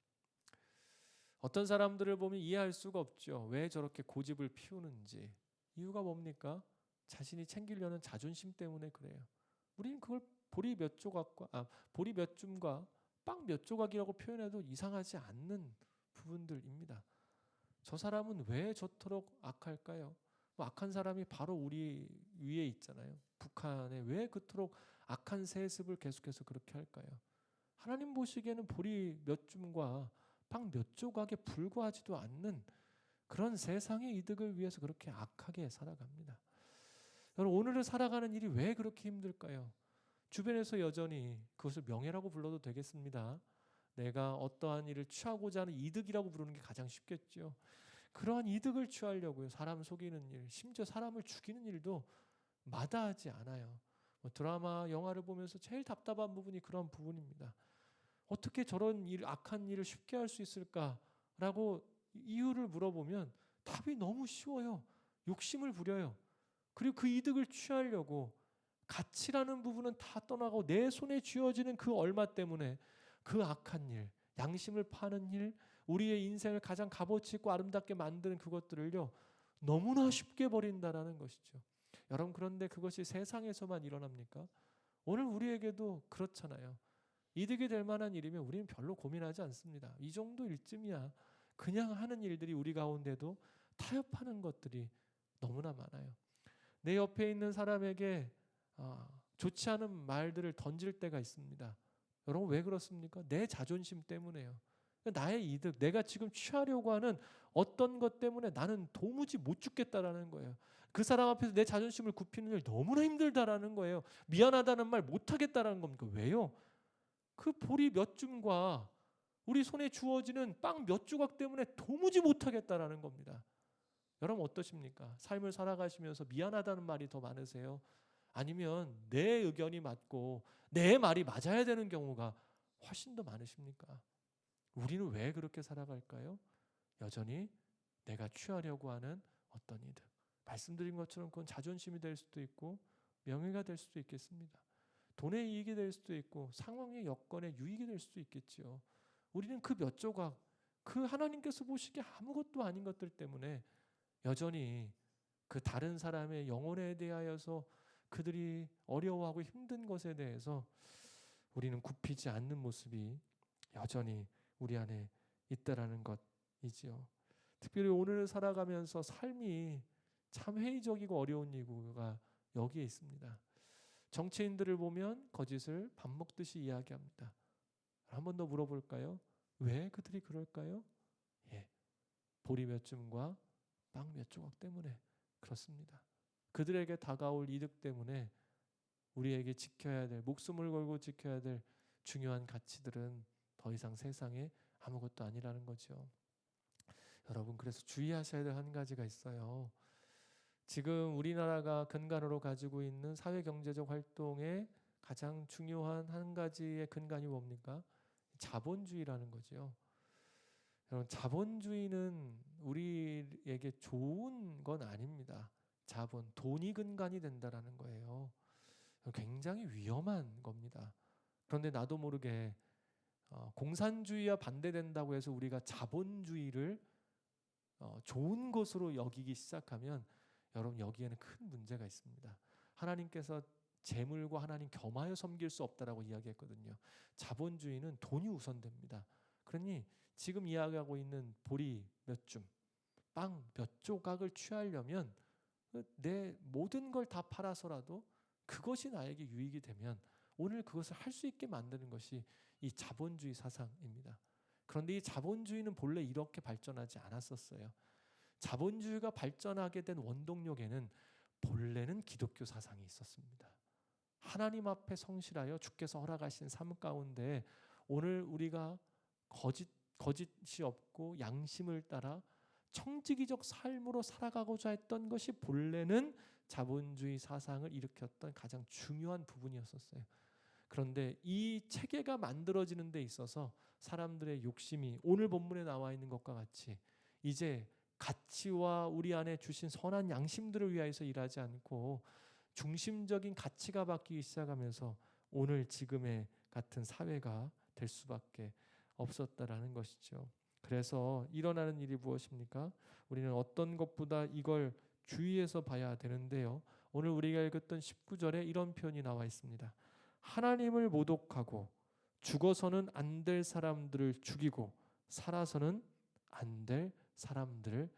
어떤 사람들을 보면 이해할 수가 없죠. 왜 저렇게 고집을 피우는지. 이유가 뭡니까? 자신이 챙기려는 자존심 때문에 그래요. 우리는 그걸 보리 몇 줌과 빵 몇 조각이라고 표현해도 이상하지 않는 부분들입니다. 저 사람은 왜 저토록 악할까요? 악한 사람이 바로 우리 위에 있잖아요. 북한에 왜 그토록 악한 세습을 계속해서 그렇게 할까요? 하나님 보시기에는 보리 몇 줌과 빵 몇 조각에 불과하지도 않는 그런 세상의 이득을 위해서 그렇게 악하게 살아갑니다. 여러분, 오늘을 살아가는 일이 왜 그렇게 힘들까요? 주변에서 여전히 그것을 명예라고 불러도 되겠습니다. 내가 어떠한 일을 취하고자 하는 이득이라고 부르는 게 가장 쉽겠죠. 그러한 이득을 취하려고요. 사람 속이는 일, 심지어 사람을 죽이는 일도 마다하지 않아요. 드라마, 영화를 보면서 제일 답답한 부분이 그런 부분입니다. 어떻게 저런 악한 일을 쉽게 할 수 있을까라고 이유를 물어보면 답이 너무 쉬워요. 욕심을 부려요. 그리고 그 이득을 취하려고 가치라는 부분은 다 떠나고 내 손에 쥐어지는 그 얼마 때문에 그 악한 일, 양심을 파는 일, 우리의 인생을 가장 값어치 있고 아름답게 만드는 그것들을요 너무나 쉽게 버린다라는 것이죠. 여러분, 그런데 그것이 세상에서만 일어납니까? 오늘 우리에게도 그렇잖아요. 이득이 될 만한 일이면 우리는 별로 고민하지 않습니다. 이 정도 일쯤이야. 그냥 하는 일들이 우리 가운데도 타협하는 것들이 너무나 많아요. 내 옆에 있는 사람에게 좋지 않은 말들을 던질 때가 있습니다. 여러분, 왜 그렇습니까? 내 자존심 때문에요. 나의 이득, 내가 지금 취하려고 하는 어떤 것 때문에 나는 도무지 못 죽겠다라는 거예요. 그 사람 앞에서 내 자존심을 굽히는 일 너무나 힘들다라는 거예요. 미안하다는 말 못하겠다라는 겁니까? 왜요? 그 보리 몇 줌과 우리 손에 주어지는 빵 몇 조각 때문에 도무지 못하겠다라는 겁니다. 여러분, 어떠십니까? 삶을 살아가시면서 미안하다는 말이 더 많으세요? 아니면 내 의견이 맞고 내 말이 맞아야 되는 경우가 훨씬 더 많으십니까? 우리는 왜 그렇게 살아갈까요? 여전히 내가 취하려고 하는 어떤 이득, 말씀드린 것처럼 그건 자존심이 될 수도 있고 명예가 될 수도 있겠습니다. 돈의 이익이 될 수도 있고 상황의 여건의 유익이 될 수도 있겠죠. 우리는 그 몇 조각, 그 하나님께서 보시기에 아무것도 아닌 것들 때문에 여전히 그 다른 사람의 영혼에 대하여서 그들이 어려워하고 힘든 것에 대해서 우리는 굽히지 않는 모습이 여전히 우리 안에 있다라는 것이지요. 특별히 오늘을 살아가면서 삶이 참 회의적이고 어려운 이유가 여기에 있습니다. 정치인들을 보면 거짓을 밥 먹듯이 이야기합니다. 한 번 더 물어볼까요? 왜 그들이 그럴까요? 보리 몇 줌과 빵 몇 조각 때문에 그렇습니다. 그들에게 다가올 이득 때문에 우리에게 지켜야 될, 목숨을 걸고 지켜야 될 중요한 가치들은 더 이상 세상에 아무것도 아니라는 거죠. 여러분, 그래서 주의하셔야 될 한 가지가 있어요. 지금 우리나라가 근간으로 가지고 있는 사회경제적 활동의 가장 중요한 한 가지의 근간이 뭡니까? 자본주의라는 거죠. 여러분, 자본주의는 우리에게 좋은 건 아닙니다. 돈이 근간이 된다라는 거예요. 굉장히 위험한 겁니다. 그런데 나도 모르게 공산주의와 반대된다고 해서 우리가 자본주의를 좋은 것으로 여기기 시작하면 여러분 여기에는 큰 문제가 있습니다. 하나님께서 재물과 하나님 겸하여 섬길 수 없다라고 이야기했거든요. 자본주의는 돈이 우선됩니다. 그러니 지금 이야기하고 있는 보리 몇 줌, 빵 몇 조각을 취하려면 내 모든 걸 다 팔아서라도 그것이 나에게 유익이 되면 오늘 그것을 할 수 있게 만드는 것이 이 자본주의 사상입니다. 그런데 이 자본주의는 본래 이렇게 발전하지 않았었어요. 자본주의가 발전하게 된 원동력에는 본래는 기독교 사상이 있었습니다. 하나님 앞에 성실하여 주께서 허락하신 삶 가운데 오늘 우리가 거짓이 없고 양심을 따라 청지기적 삶으로 살아가고자 했던 것이 본래는 자본주의 사상을 일으켰던 가장 중요한 부분이었었어요. 그런데 이 체계가 만들어지는 데 있어서 사람들의 욕심이 오늘 본문에 나와 있는 것과 같이 이제 가치와 우리 안에 주신 선한 양심들을 위하여서 일하지 않고 중심적인 가치가 바뀌기 시작하면서 오늘 지금의 같은 사회가 될 수밖에 없었다라는 것이죠. 그래서 일어나는 일이 무엇입니까? 우리는 어떤 것보다 이걸 주의해서 봐야 되는데요. 오늘 우리가 읽었던 19절에 이런 표현이 나와 있습니다. 하나님을 모독하고 죽어서는 안 될 사람들을 죽이고 살아서는 안 될 사람들을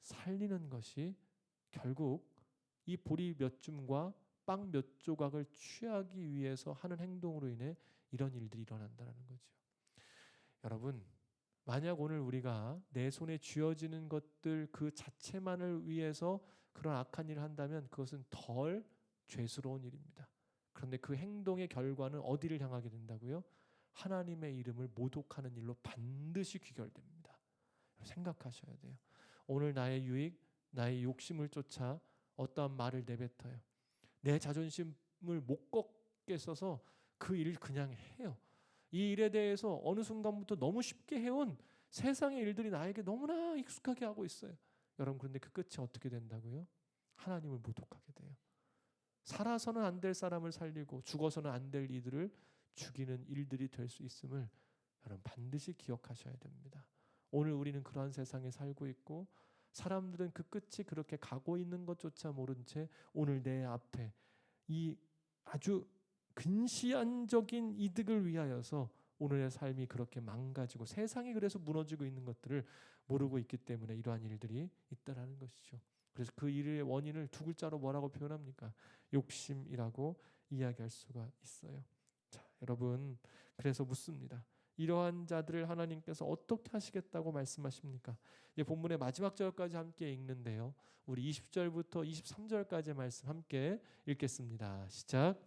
살리는 것이 결국 이 보리 몇 줌과 빵 몇 조각을 취하기 위해서 하는 행동으로 인해 이런 일들이 일어난다는 거죠. 여러분, 만약 오늘 우리가 내 손에 쥐어지는 것들 그 자체만을 위해서 그런 악한 일을 한다면 그것은 덜 죄스러운 일입니다. 그런데 그 행동의 결과는 어디를 향하게 된다고요? 하나님의 이름을 모독하는 일로 반드시 귀결됩니다. 생각하셔야 돼요. 오늘 나의 유익, 나의 욕심을 쫓아 어떠한 말을 내뱉어요. 내 자존심을 못 꺾게 써서 그 일을 그냥 해요. 이 일에 대해서 어느 순간부터 너무 쉽게 해온 세상의 일들이 나에게 너무나 익숙하게 하고 있어요. 여러분, 그런데 그 끝이 어떻게 된다고요? 하나님을 모독하게 돼요. 살아서는 안 될 사람을 살리고 죽어서는 안 될 이들을 죽이는 일들이 될 수 있음을 여러분 반드시 기억하셔야 됩니다. 오늘 우리는 그러한 세상에 살고 있고 사람들은 그 끝이 그렇게 가고 있는 것조차 모른 채 오늘 내 앞에 이 아주 근시안적인 이득을 위하여서 오늘의 삶이 그렇게 망가지고 세상이 그래서 무너지고 있는 것들을 모르고 있기 때문에 이러한 일들이 있다라는 것이죠. 그래서 그 일의 원인을 두 글자로 뭐라고 표현합니까? 욕심이라고 이야기할 수가 있어요. 자, 여러분, 그래서 묻습니다. 이러한 자들을 하나님께서 어떻게 하시겠다고 말씀하십니까? 이제 본문의 마지막 절까지 함께 읽는데요. 우리 20절부터 23절까지의 말씀 함께 읽겠습니다. 시작.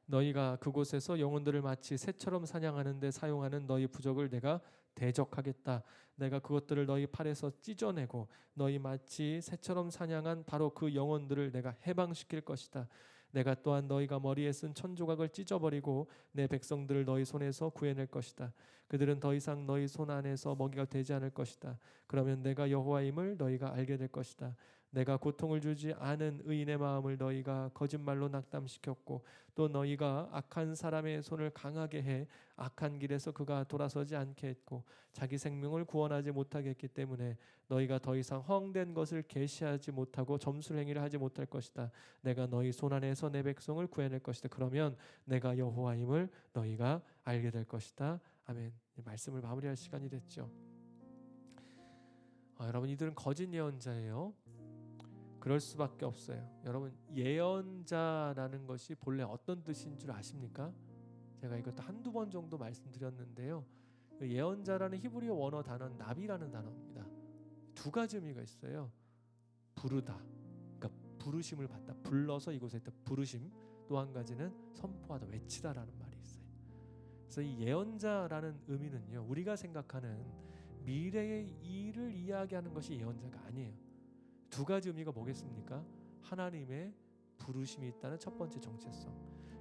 너희가 그곳에서 영혼들을 마치 새처럼 사냥하는 데 사용하는 너희 부족을 내가 대적하겠다. 내가 그것들을 너희 팔에서 찢어내고 너희 마치 새처럼 사냥한 바로 그 영혼들을 내가 해방시킬 것이다. 내가 또한 너희가 머리에 쓴 천조각을 찢어버리고 내 백성들을 너희 손에서 구해낼 것이다. 그들은 더 이상 너희 손 안에서 먹이가 되지 않을 것이다. 그러면 내가 여호와임을 너희가 알게 될 것이다. 내가 고통을 주지 않은 의인의 마음을 너희가 거짓말로 낙담시켰고 또 너희가 악한 사람의 손을 강하게 해 악한 길에서 그가 돌아서지 않게 했고 자기 생명을 구원하지 못하게 했기 때문에 너희가 더 이상 허황된 것을 계시하지 못하고 점술 행위를 하지 못할 것이다. 내가 너희 손 안에서 내 백성을 구해낼 것이다. 그러면 내가 여호와임을 너희가 알게 될 것이다. 아멘. 말씀을 마무리할 시간이 됐죠. 여러분, 이들은 거짓 예언자예요. 그럴 수밖에 없어요. 여러분, 예언자라는 것이 본래 어떤 뜻인 줄 아십니까? 제가 이것도 한두 번 정도 말씀드렸는데요. 예언자라는 히브리어 원어 단어는 나비라는 단어입니다. 두 가지 의미가 있어요. 부르다, 그러니까 부르심을 받다, 불러서 이곳에 있다 부르심. 또 한 가지는 선포하다, 외치다라는 말이 있어요. 그래서 이 예언자라는 의미는요, 우리가 생각하는 미래의 일을 이야기하는 것이 예언자가 아니에요. 두 가지 의미가 뭐겠습니까? 하나님의 부르심이 있다는 첫 번째 정체성.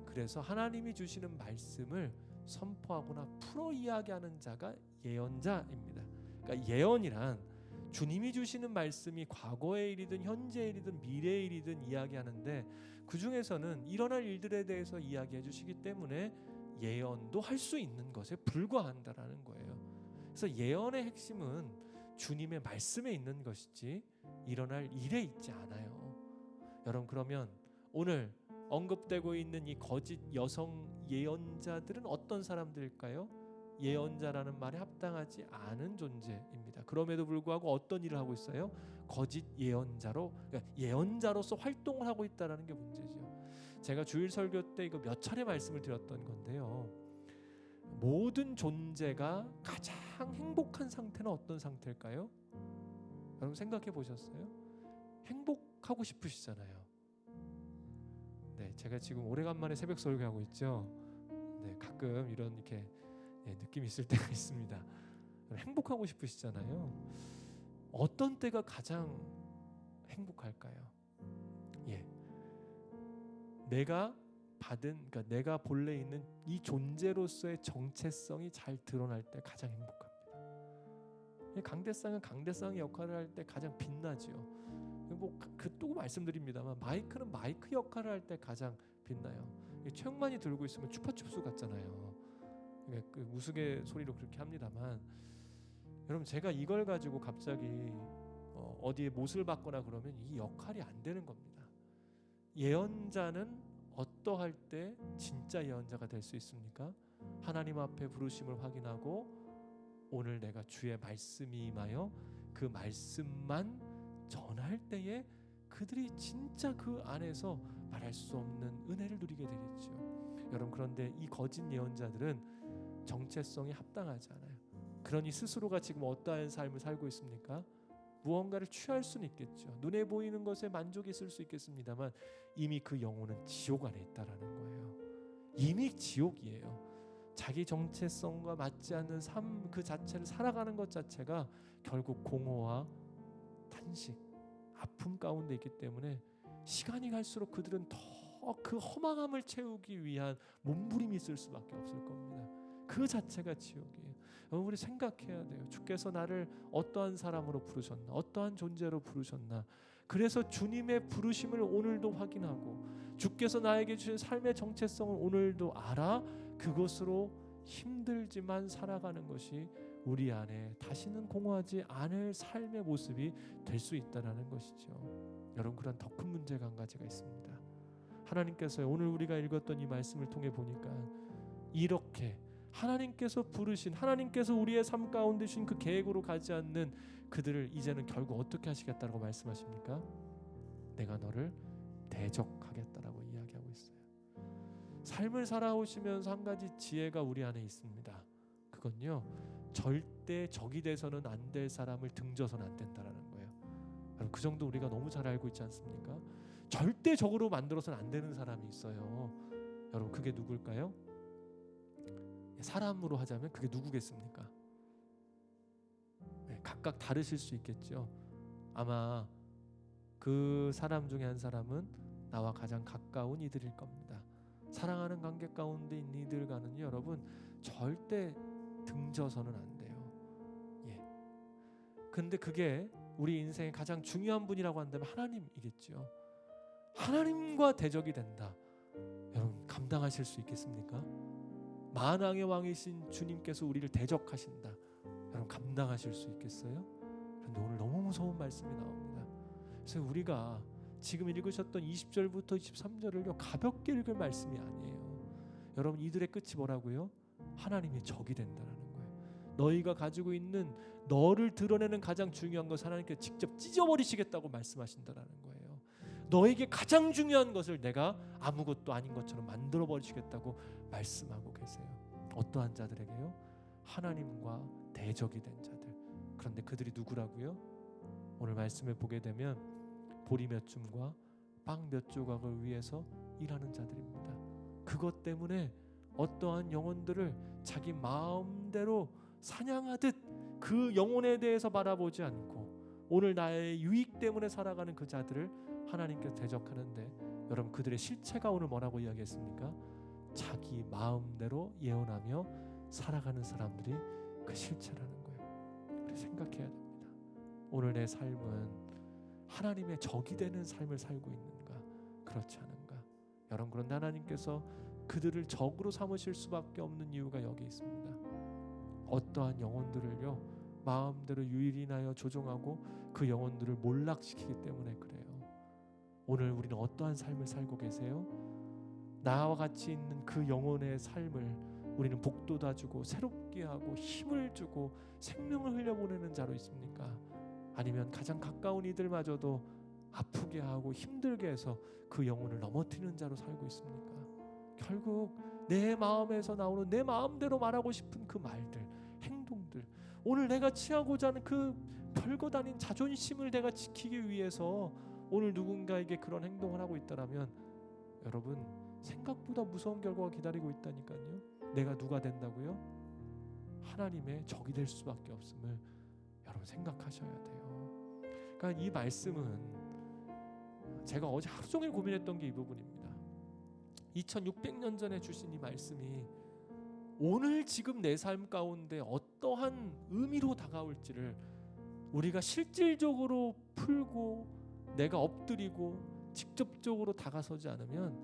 그래서 하나님이 주시는 말씀을 선포하거나 풀어 이야기하는 자가 예언자입니다. 그러니까 예언이란 주님이 주시는 말씀이 과거의 일이든 현재의 일이든 미래의 일이든 이야기하는데 그 중에서는 일어날 일들에 대해서 이야기해 주시기 때문에 예언도 할 수 있는 것에 불과한다라는 거예요. 그래서 예언의 핵심은 주님의 말씀에 있는 것이지 일어날 일에 있지 않아요. 여러분, 그러면 오늘 언급되고 있는 이 거짓 여성 예언자들은 어떤 사람들일까요? 예언자라는 말에 합당하지 않은 존재입니다. 그럼에도 불구하고 어떤 일을 하고 있어요? 거짓 예언자로, 그러니까 예언자로서 활동을 하고 있다는 게 문제죠. 제가 주일 설교 때 이거 몇 차례 말씀을 드렸던 건데요. 모든 존재가 가장 행복한 상태는 어떤 상태일까요? 여러분 생각해 보셨어요? 행복하고 싶으시잖아요. 네, 제가 지금 오래간만에 새벽 설교하고 있죠. 네, 가끔 이런 이렇게 느낌이 있을 때가 있습니다. 행복하고 싶으시잖아요. 어떤 때가 가장 행복할까요? 예, 내가 받은, 그러니까 내가 본래 있는 이 존재로서의 정체성이 잘 드러날 때 가장 행복합니다. 강대상은 강대상의 역할을 할 때 가장 빛나죠. 또 말씀드립니다만 마이크는 마이크 역할을 할 때 가장 빛나요. 최영만이 들고 있으면 추파춥스 같잖아요. 그 무수개 소리로 그렇게 합니다만, 여러분 제가 이걸 가지고 갑자기 어디에 못을 받거나 그러면 이 역할이 안 되는 겁니다. 예언자는 어떠할 때 진짜 예언자가 될 수 있습니까? 하나님 앞에 부르심을 확인하고 오늘 내가 주의 말씀이 임하여 그 말씀만 전할 때에 그들이 진짜 그 안에서 말할 수 없는 은혜를 누리게 되겠죠. 여러분, 그런데 이 거짓 예언자들은 정체성이 합당하지 않아요. 그러니 스스로가 지금 어떠한 삶을 살고 있습니까? 무언가를 취할 수는 있겠죠. 눈에 보이는 것에 만족이 있을 수 있겠습니다만 이미 그 영혼은 지옥 안에 있다라는 거예요. 이미 지옥이에요. 자기 정체성과 맞지 않는 삶 그 자체를 살아가는 것 자체가 결국 공허와 탄식, 아픔 가운데 있기 때문에 시간이 갈수록 그들은 더 그 허망함을 채우기 위한 몸부림이 있을 수밖에 없을 겁니다. 그 자체가 지옥이에요. 우리 생각해야 돼요. 주께서 나를 어떠한 사람으로 부르셨나, 어떠한 존재로 부르셨나. 그래서 주님의 부르심을 오늘도 확인하고 주께서 나에게 주신 삶의 정체성을 오늘도 알아 그것으로 힘들지만 살아가는 것이 우리 안에 다시는 공허하지 않을 삶의 모습이 될 수 있다는 것이죠. 여러분, 그런 더 큰 문제가 한 가지가 있습니다. 하나님께서 오늘 우리가 읽었던 이 말씀을 통해 보니까 이렇게 하나님께서 부르신, 하나님께서 우리의 삶 가운데 주신 그 계획으로 가지 않는 그들을 이제는 결국 어떻게 하시겠다라고 말씀하십니까? 내가 너를 대적하겠다라고 이야기하고 있어요. 삶을 살아오시면서 한 가지 지혜가 우리 안에 있습니다. 그건요, 절대 적이 돼서는 안 될 사람을 등져서는 안 된다라는 거예요. 여러분, 그 정도 우리가 너무 잘 알고 있지 않습니까? 절대 적으로 만들어서는 안 되는 사람이 있어요. 여러분, 그게 누굴까요? 사람으로 하자면 그게 누구겠습니까? 네, 각각 다르실 수 있겠죠. 아마 그 사람 중에 한 사람은 나와 가장 가까운 이들일 겁니다. 사랑하는 관계 가운데 있는 이들과는 여러분 절대 등져서는 안 돼요. 예. 근데 그게 우리 인생의 가장 중요한 분이라고 한다면 하나님이겠죠. 하나님과 대적이 된다. 여러분, 감당하실 수 있겠습니까? 만왕의 왕이신 주님께서 우리를 대적하신다. 여러분, 감당하실 수 있겠어요? 그런데 오늘 너무 무서운 말씀이 나옵니다. 그래서 우리가 지금 읽으셨던 20절부터 23절을요 가볍게 읽을 말씀이 아니에요. 여러분, 이들의 끝이 뭐라고요? 하나님의 적이 된다는 거예요. 너희가 가지고 있는 너를 드러내는 가장 중요한 것을 하나님께 직접 찢어버리시겠다고 말씀하신다는 거예요. 너에게 가장 중요한 것을 내가 아무것도 아닌 것처럼 만들어버리시겠다고 말씀하고 계세요. 어떠한 자들에게요? 하나님과 대적이 된 자들. 그런데 그들이 누구라고요? 오늘 말씀을 보게 되면 보리 몇 줌과 빵 몇 조각을 위해서 일하는 자들입니다. 그것 때문에 어떠한 영혼들을 자기 마음대로 사냥하듯 그 영혼에 대해서 바라보지 않고 오늘 나의 유익 때문에 살아가는 그 자들을 하나님께서 대적하는데, 여러분, 그들의 실체가 오늘 뭐라고 이야기했습니까? 자기 마음대로 예언하며 살아가는 사람들이 그 실체라는 거예요. 그래서 생각해야 됩니다. 오늘 내 삶은 하나님의 적이 되는 삶을 살고 있는가, 그렇지 않은가? 여러분, 그런데 하나님께서 그들을 적으로 삼으실 수밖에 없는 이유가 여기 있습니다. 어떠한 영혼들을요 마음대로 유일인하여 조종하고 그 영혼들을 몰락시키기 때문에 그래요. 오늘 우리는 어떠한 삶을 살고 계세요? 나와 같이 있는 그 영혼의 삶을 우리는 복돋아 주고 새롭게 하고 힘을 주고 생명을 흘려보내는 자로 있습니까? 아니면 가장 가까운 이들마저도 아프게 하고 힘들게 해서 그 영혼을 넘어뜨리는 자로 살고 있습니까? 결국 내 마음에서 나오는 내 마음대로 말하고 싶은 그 말들, 행동들, 오늘 내가 취하고자 하는 그 별것 아닌 자존심을 내가 지키기 위해서 오늘 누군가에게 그런 행동을 하고 있다라면 여러분 생각보다 무서운 결과가 기다리고 있다니까요. 내가 누가 된다고요? 하나님의 적이 될 수밖에 없음을 여러분 생각하셔야 돼요. 그러니까 이 말씀은 제가 어제 하루 종일 고민했던 게 이 부분입니다. 2600년 전에 주신 이 말씀이 오늘 지금 내 삶 가운데 어떠한 의미로 다가올지를 우리가 실질적으로 풀고 내가 엎드리고 직접적으로 다가서지 않으면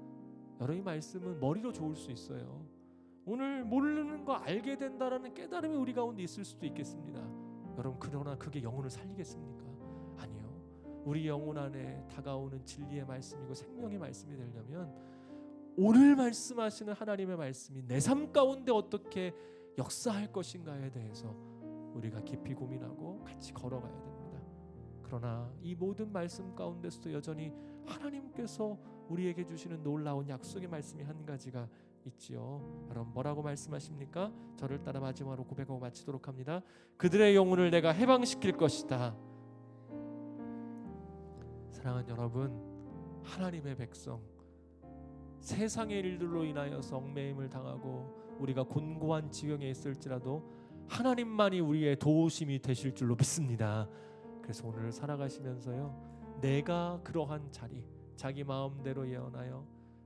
여러분 이 말씀은 머리로 좋을 수 있어요. 오늘 모르는 거 알게 된다라는 깨달음이 우리 가운데 있을 수도 있겠습니다. 여러분 그러나 그게 영혼을 살리겠습니까? 아니요. 우리 영혼 안에 다가오는 진리의 말씀이고 생명의 말씀이 되려면 오늘 말씀하시는 하나님의 말씀이 내 삶 가운데 어떻게 역사할 것인가에 대해서 우리가 깊이 고민하고 같이 걸어가야 됩니다. 그러나 이 모든 말씀 가운데서도 여전히 하나님께서 우리에게 주시는 놀라운 약속의 말씀이 한 가지가 있지요. 여러분 뭐라고 말씀하십니까? 저를 따라 마지막으로 고백하고 마치도록 합니다. 그들의 영혼을 내가 해방시킬 것이다. 사랑하는 여러분, 하나님의 백성 세상의 일들로 인하여서 얽매임을 당하고 우리가 곤고한 지경에 있을지라도 하나님만이 우리의 도우심이 되실 줄로 믿습니다. 그래서 오늘 살아가시면서요, 내가 그러한 자리, 자기 마음대로 예언하여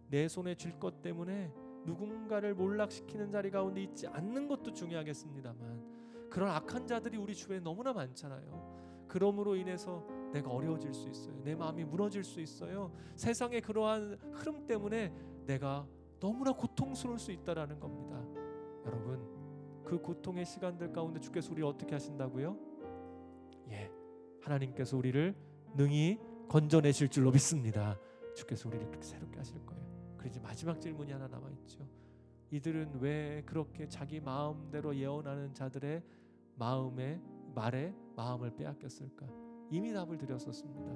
내 손에 쥘 것 때문에 누군가를 몰락시키는 자리 가운데 있지 않는 것도 중요하겠습니다만 그런 악한 자들이 우리 주변에 너무나 많잖아요. 그러므로 인해서 내가 어려워질 수 있어요. 내 마음이 무너질 수 있어요. 세상의 그러한 흐름 때문에 내가 너무나 고통스러울 수 있다라는 겁니다. 여러분 그 고통의 시간들 가운데 주께서 우리를 어떻게 하신다고요? 하나님께서 우리를 능히 건져내실 줄로 믿습니다. 주께서 우리를 그렇게 새롭게 하실 거예요. 그리고 이제 마지막 질문이 하나 남아있죠. 이들은 왜 그렇게 자기 마음대로 예언하는 자들의 말에 마음을 빼앗겼을까? 이미 답을 드렸었습니다.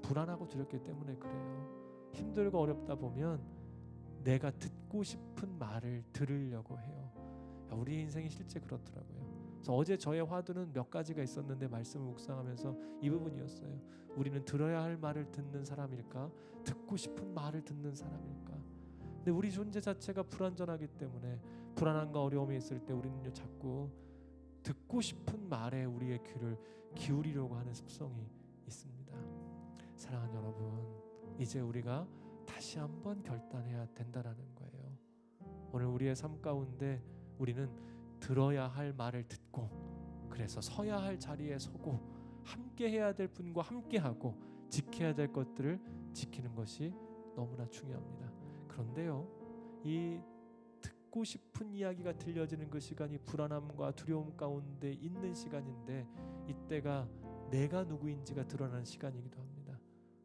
불안하고 두렵기 때문에 그래요. 힘들고 어렵다 보면 내가 듣고 싶은 말을 들으려고 해요. 우리 인생이 실제 그렇더라고요. 그래서 어제 저의 화두는 몇 가지가 있었는데 말씀을 묵상하면서 이 부분이었어요. 우리는 들어야 할 말을 듣는 사람일까? 듣고 싶은 말을 듣는 사람일까? 근데 우리 존재 자체가 불완전하기 때문에 불안함과 어려움이 있을 때 우리는요 자꾸 듣고 싶은 말에 우리의 귀를 기울이려고 하는 습성이 있습니다. 사랑하는 여러분, 이제 우리가 다시 한번 결단해야 된다라는 거예요. 오늘 우리의 삶 가운데 우리는 들어야 할 말을 듣고 그래서 서야 할 자리에 서고 함께 해야 될 분과 함께하고 지켜야 될 것들을 지키는 것이 너무나 중요합니다. 그런데요, 이 듣고 싶은 이야기가 들려지는 그 시간이 불안함과 두려움 가운데 있는 시간인데 이때가 내가 누구인지가 드러나는 시간이기도 합니다.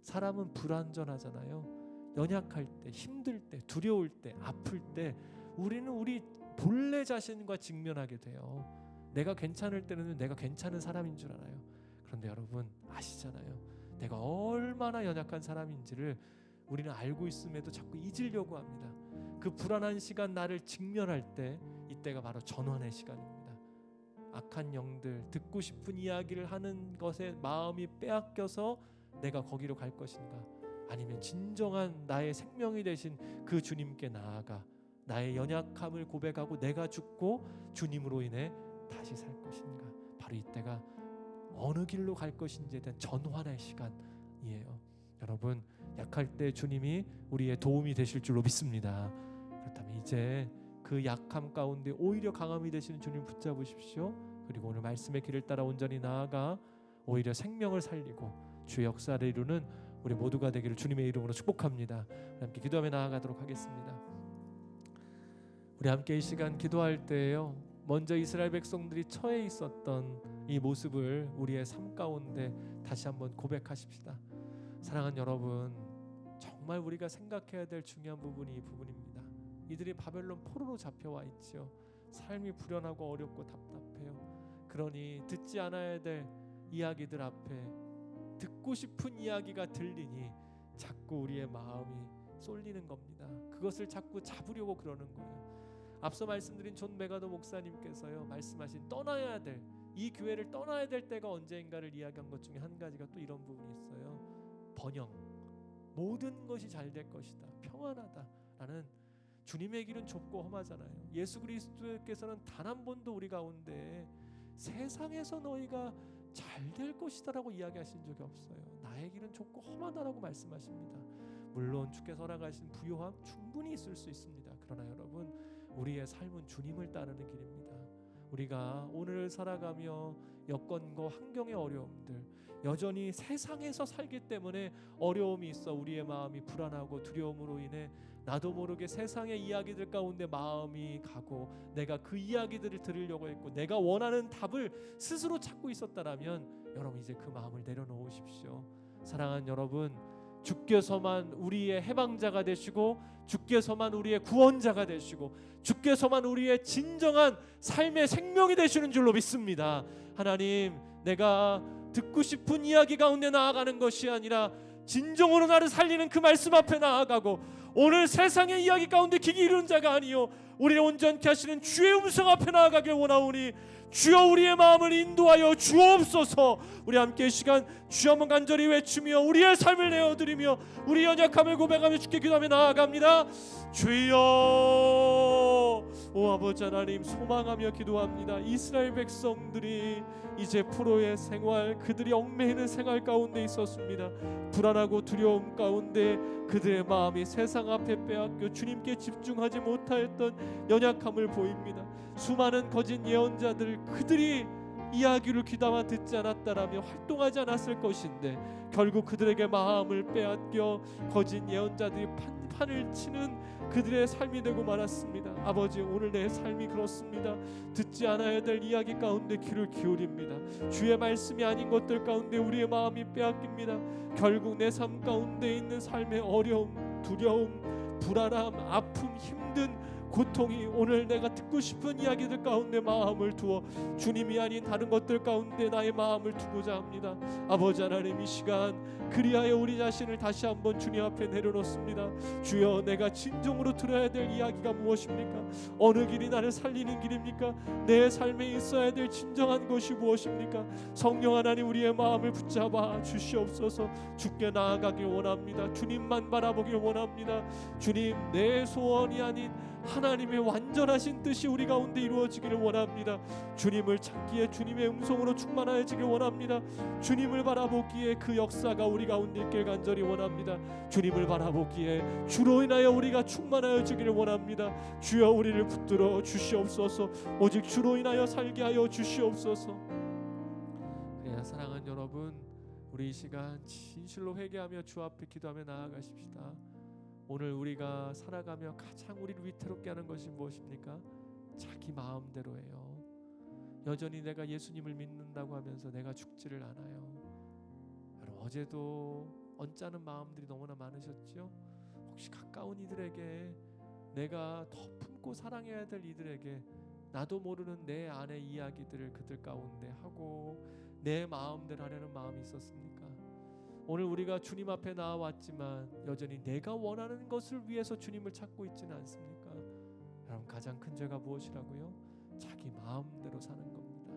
사람은 불완전하잖아요. 연약할 때, 힘들 때, 두려울 때, 아플 때 우리는 우리 본래 자신과 직면하게 돼요. 내가 괜찮을 때는 내가 괜찮은 사람인 줄 알아요. 그런데 여러분 아시잖아요. 내가 얼마나 연약한 사람인지를 우리는 알고 있음에도 자꾸 잊으려고 합니다. 그 불안한 시간 나를 직면할 때 이때가 바로 전환의 시간입니다. 악한 영들, 듣고 싶은 이야기를 하는 것에 마음이 빼앗겨서 내가 거기로 갈 것인가? 아니면 진정한 나의 생명이 되신 그 주님께 나아가 나의 연약함을 고백하고 내가 죽고 주님으로 인해 다시 살 것인가? 바로 이때가 어느 길로 갈 것인지에 대한 전환의 시간이에요. 여러분 약할 때 주님이 우리의 도움이 되실 줄로 믿습니다. 그렇다면 이제 그 약함 가운데 오히려 강함이 되시는 주님 붙잡으십시오. 그리고 오늘 말씀의 길을 따라 온전히 나아가 오히려 생명을 살리고 주의 역사를 이루는 우리 모두가 되기를 주님의 이름으로 축복합니다. 함께 기도하며 나아가도록 하겠습니다. 우리 함께 이 시간 기도할 때에요, 먼저 이스라엘 백성들이 처해 있었던 이 모습을 우리의 삶 가운데 다시 한번 고백하십시다. 사랑하는 여러분, 정말 우리가 생각해야 될 중요한 부분이 이 부분입니다. 이들이 바벨론 포로로 잡혀와 있지요. 삶이 불안하고 어렵고 답답해요. 그러니 듣지 않아야 될 이야기들 앞에 듣고 싶은 이야기가 들리니 자꾸 우리의 마음이 쏠리는 겁니다. 그것을 자꾸 잡으려고 그러는 거예요. 앞서 말씀드린 존 메가더 목사님께서요 말씀하신 떠나야 될, 이 교회를 떠나야 될 때가 언제인가를 이야기한 것 중에 한 가지가 또 이런 부분이 있어요. 번영, 모든 것이 잘 될 것이다, 평안하다라는 주님의 길은 좁고 험하잖아요. 예수 그리스도께서는 단 한 번도 우리 가운데 세상에서 너희가 잘 될 것이다라고 이야기하신 적이 없어요. 나의 길은 좁고 험하다라고 말씀하십니다. 물론 주께서 허락하신 부요함 충분히 있을 수 있습니다. 그러나 여러분, 우리의 삶은 주님을 따르는 길입니다. 우리가 오늘을 살아가며 여건과 환경의 어려움들, 여전히 세상에서 살기 때문에 어려움이 있어 우리의 마음이 불안하고 두려움으로 인해 나도 모르게 세상의 이야기들 가운데 마음이 가고 내가 그 이야기들을 들으려고 했고 내가 원하는 답을 스스로 찾고 있었다라면 여러분 이제 그 마음을 내려놓으십시오. 사랑하는 여러분, 주께서만 우리의 해방자가 되시고 주께서만 우리의 구원자가 되시고 주께서만 우리의 진정한 삶의 생명이 되시는 줄로 믿습니다. 하나님, 내가 듣고 싶은 이야기 가운데 나아가는 것이 아니라 진정으로 나를 살리는 그 말씀 앞에 나아가고 오늘 세상의 이야기 가운데 귀 기울이는 자가 아니요 우리를 온전케 하시는 주의 음성 앞에 나아가길 원하오니 주여 우리의 마음을 인도하여 주옵소서. 우리 함께 이 시간 주여 한번 간절히 외치며 우리의 삶을 내어드리며 우리 연약함을 고백하며 주께 기도하며 나아갑니다. 주여, 오 아버지 하나님, 소망하며 기도합니다. 이스라엘 백성들이 이제 포로의 생활, 그들이 얽매이는 생활 가운데 있었습니다. 불안하고 두려움 가운데 그들의 마음이 세상 앞에 빼앗겨 주님께 집중하지 못하였던 연약함을 보입니다. 수많은 거짓 예언자들, 그들이 이야기를 귀담아 듣지 않았다라면 활동하지 않았을 것인데 결국 그들에게 마음을 빼앗겨 거짓 예언자들이 판을 치는 그들의 삶이 되고 말았습니다. 아버지, 오늘 내 삶이 그렇습니다. 듣지 않아야 될 이야기 가운데 귀를 기울입니다. 주의 말씀이 아닌 것들 가운데 우리의 마음이 빼앗깁니다. 결국 내 삶 가운데 있는 삶의 어려움, 두려움, 불안함, 아픔, 힘든 고통이 오늘 내가 듣고 싶은 이야기들 가운데 마음을 두어 주님이 아닌 다른 것들 가운데 나의 마음을 두고자 합니다. 아버지 하나님, 이 시간 그리하여 우리 자신을 다시 한번 주님 앞에 내려놓습니다. 주여, 내가 진정으로 들어야 될 이야기가 무엇입니까? 어느 길이 나를 살리는 길입니까? 내 삶에 있어야 될 진정한 것이 무엇입니까? 성령 하나님, 우리의 마음을 붙잡아 주시옵소서. 주께 나아가길 원합니다. 주님만 바라보길 원합니다. 주님, 내 소원이 아닌 하나님의 완전하신 뜻이 우리 가운데 이루어지기를 원합니다. 주님을 찾기에 주님의 음성으로 충만하여지길 원합니다. 주님을 바라보기에 그 역사가 우리 가운데 있길 간절히 원합니다. 주님을 바라보기에 주로 인하여 우리가 충만하여지기를 원합니다. 주여, 우리를 붙들어 주시옵소서. 오직 주로 인하여 살게 하여 주시옵소서. 그래야 사랑하는 여러분, 우리 이 시간 진실로 회개하며 주 앞에 기도하며 나아가십시다. 오늘 우리가 살아가며 가장 우리를 위태롭게 하는 것이 무엇입니까? 자기 마음대로예요. 여전히 내가 예수님을 믿는다고 하면서 내가 죽지를 않아요. 여러분, 어제도 언짢은 마음들이 너무나 많으셨죠? 혹시 가까운 이들에게, 내가 더 품고 사랑해야 될 이들에게 나도 모르는 내 안의 이야기들을 그들 가운데 하고 내 마음대로 하려는 마음이 있었습니까? 오늘 우리가 주님 앞에 나와왔지만 여전히 내가 원하는 것을 위해서 주님을 찾고 있지는 않습니까? 여러분, 가장 큰 죄가 무엇이라고요? 자기 마음대로 사는 겁니다.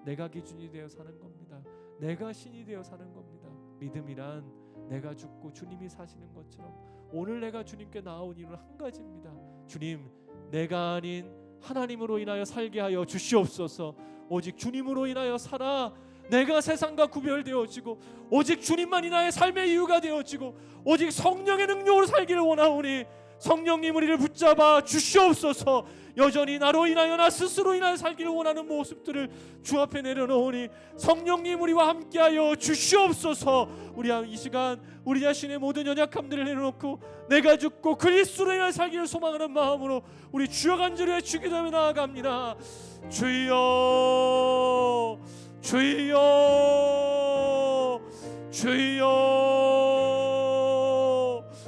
내가 기준이 되어 사는 겁니다. 내가 신이 되어 사는 겁니다. 믿음이란 내가 죽고 주님이 사시는 것처럼 오늘 내가 주님께 나온 이유는 한 가지입니다. 주님, 내가 아닌 하나님으로 인하여 살게 하여 주시옵소서. 오직 주님으로 인하여 살아 내가 세상과 구별되어지고 오직 주님만이 나의 삶의 이유가 되어지고 오직 성령의 능력으로 살기를 원하오니 성령님 우리를 붙잡아 주시옵소서. 여전히 나로 인하여 나 스스로 인하여 살기를 원하는 모습들을 주 앞에 내려놓으니 성령님 우리와 함께하여 주시옵소서. 우리 이 시간 우리 자신의 모든 연약함들을 내려놓고 내가 죽고 그리스도로 인하여 살기를 소망하는 마음으로 우리 주여 간절히 외치기도하며 나아갑니다. 주여 주여 주여.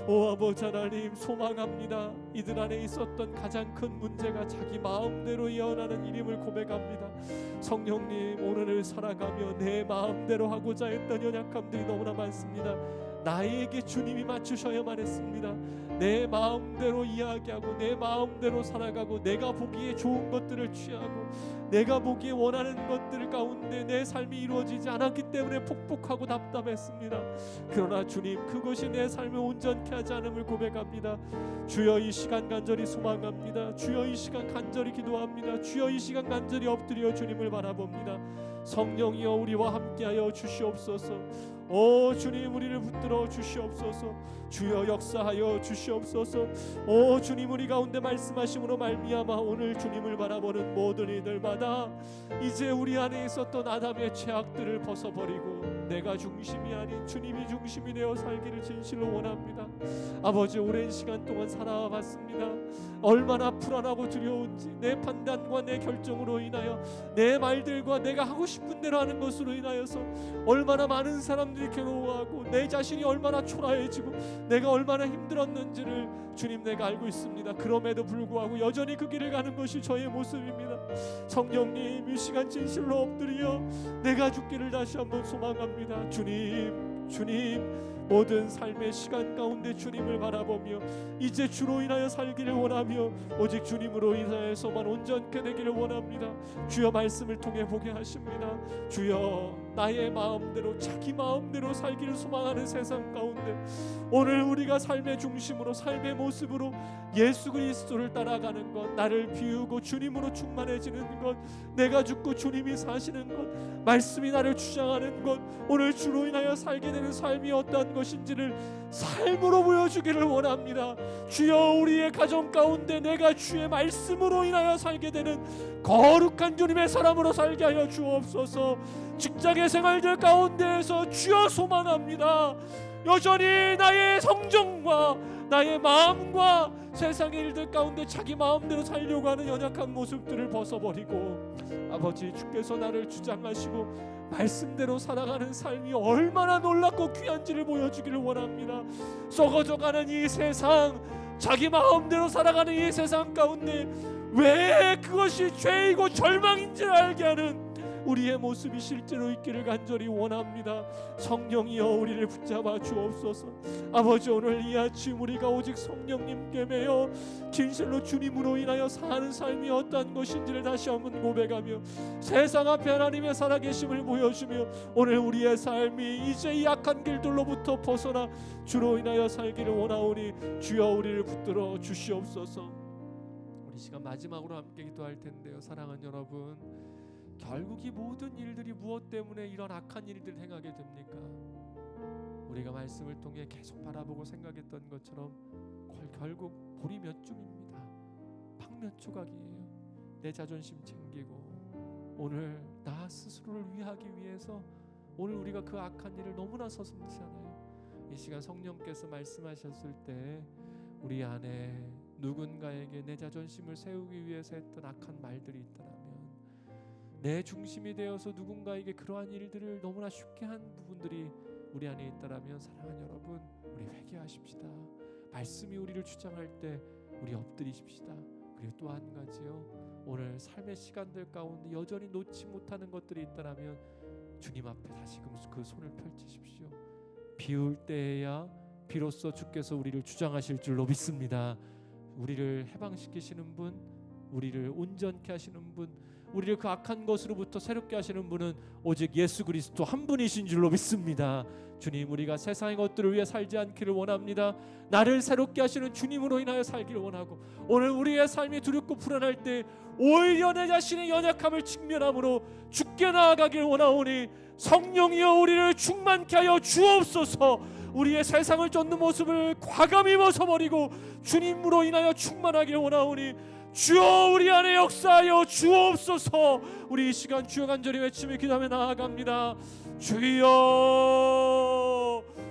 오 아버지 하나님, 소망합니다. 이들 안에 있었던 가장 큰 문제가 자기 마음대로 예언하는 일임을 고백합니다. 성령님, 오늘을 살아가며 내 마음대로 하고자 했던 연약함들이 너무나 많습니다. 나에게 주님이 맞추셔야만 했습니다. 내 마음대로 이야기하고 내 마음대로 살아가고 내가 보기에 좋은 것들을 취하고 내가 보기에 원하는 것들 가운데 내 삶이 이루어지지 않았기 때문에 폭복하고 답답했습니다. 그러나 주님, 그것이 내 삶을 온전케 하지 않음을 고백합니다. 주여, 이 시간 간절히 소망합니다. 주여, 이 시간 간절히 기도합니다. 주여, 이 시간 간절히 엎드려 주님을 바라봅니다. 성령이여 우리와 함께하여 주시옵소서. 오 주님, 우리를 붙들어 주시옵소서. 주여, 역사하여 주시옵소서. 오 주님, 우리 가운데 말씀하심으로 말미암아 오늘 주님을 바라보는 모든 이들마다 이제 우리 안에 있었던 아담의 죄악들을 벗어버리고 내가 중심이 아닌 주님이 중심이 되어 살기를 진실로 원합니다. 아버지, 오랜 시간 동안 살아왔습니다. 얼마나 불안하고 두려운지, 내 판단과 내 결정으로 인하여, 내 말들과 내가 하고 싶은 대로 하는 것으로 인하여서 얼마나 많은 사람들이 괴로워하고 내 자신이 얼마나 초라해지고 내가 얼마나 힘들었는지를 주님, 내가 알고 있습니다. 그럼에도 불구하고 여전히 그 길을 가는 것이 저의 모습입니다. 성령님, 이 시간 진실로 엎드려 내가 죽기를 다시 한번 소망합니다. 주님, 주님, 모든 삶의 시간 가운데 주님을 바라보며 이제 주로 인하여 살기를 원하며 오직 주님으로 인하여서만 온전케 되기를 원합니다. 주여, 말씀을 통해 보게 하십니다. 주여, 나의 마음대로 자기 마음대로 살기를 소망하는 세상 가운데 오늘 우리가 삶의 중심으로, 삶의 모습으로 예수 그리스도를 따라가는 것, 나를 비우고 주님으로 충만해지는 것, 내가 죽고 주님이 사시는 것, 말씀이 나를 주장하는 것, 오늘 주로 인하여 살게 되는 삶이 어떠한 것인지를 삶으로 보여주기를 원합니다. 주여, 우리의 가정 가운데 내가 주의 말씀으로 인하여 살게 되는 거룩한 주님의 사람으로 살게 하여 주옵소서. 직장의 생활들 가운데에서 주여 소망합니다. 여전히 나의 성정과 나의 마음과 세상의 일들 가운데 자기 마음대로 살려고 하는 연약한 모습들을 벗어버리고 아버지, 주께서 나를 주장하시고 말씀대로 살아가는 삶이 얼마나 놀랍고 귀한지를 보여주기를 원합니다. 썩어져가는 이 세상, 자기 마음대로 살아가는 이 세상 가운데 왜 그것이 죄이고 절망인지를 알게 하는 우리의 모습이 실제로 있기를 간절히 원합니다. 성령이여 우리를 붙잡아 주옵소서. 아버지, 오늘 이 아침 우리가 오직 성령님께 매여 진실로 주님으로 인하여 사는 삶이 어떠한 것인지를 다시 한번 고백하며 세상 앞에 하나님의 살아계심을 보여주며 오늘 우리의 삶이 이제 이 악한 길들로부터 벗어나 주로 인하여 살기를 원하오니 주여, 우리를 붙들어 주시옵소서. 우리 시간 마지막으로 함께 기도할 텐데요, 사랑하는 여러분, 결국 이 모든 일들이 무엇 때문에 이런 악한 일들을 행하게 됩니까? 우리가 말씀을 통해 계속 바라보고 생각했던 것처럼 결국 볼이 몇 줌입니다. 방 몇 조각이에요. 내 자존심 챙기고 오늘 나 스스로를 위하기 위해서 오늘 우리가 그 악한 일을 너무나 서슴지않아요. 이 시간 성령께서 말씀하셨을 때 우리 안에 누군가에게 내 자존심을 세우기 위해서 했던 악한 말들이 있더라면, 내 중심이 되어서 누군가에게 그러한 일들을 너무나 쉽게 한 부분들이 우리 안에 있다라면 사랑하는 여러분, 우리 회개하십시다. 말씀이 우리를 주장할 때 우리 엎드리십시다. 그리고 또 한 가지요, 오늘 삶의 시간들 가운데 여전히 놓지 못하는 것들이 있다라면 주님 앞에 다시금 그 손을 펼치십시오. 비울 때에야 비로소 주께서 우리를 주장하실 줄로 믿습니다. 우리를 해방시키시는 분, 우리를 온전케 하시는 분, 우리를 그 악한 것으로부터 새롭게 하시는 분은 오직 예수 그리스도 한 분이신 줄로 믿습니다. 주님, 우리가 세상의 것들을 위해 살지 않기를 원합니다. 나를 새롭게 하시는 주님으로 인하여 살기를 원하고 오늘 우리의 삶이 두렵고 불안할 때 오히려 내 자신의 연약함을 직면함으로 주께 나아가길 원하오니 성령이여 우리를 충만케 하여 주옵소서. 우리의 세상을 쫓는 모습을 과감히 벗어버리고 주님으로 인하여 충만하길 원하오니 주여 우리 안에 역사하여 주옵소서. 우리 이 시간 주여 간절히 외치며 기도하며 나아갑니다. 주여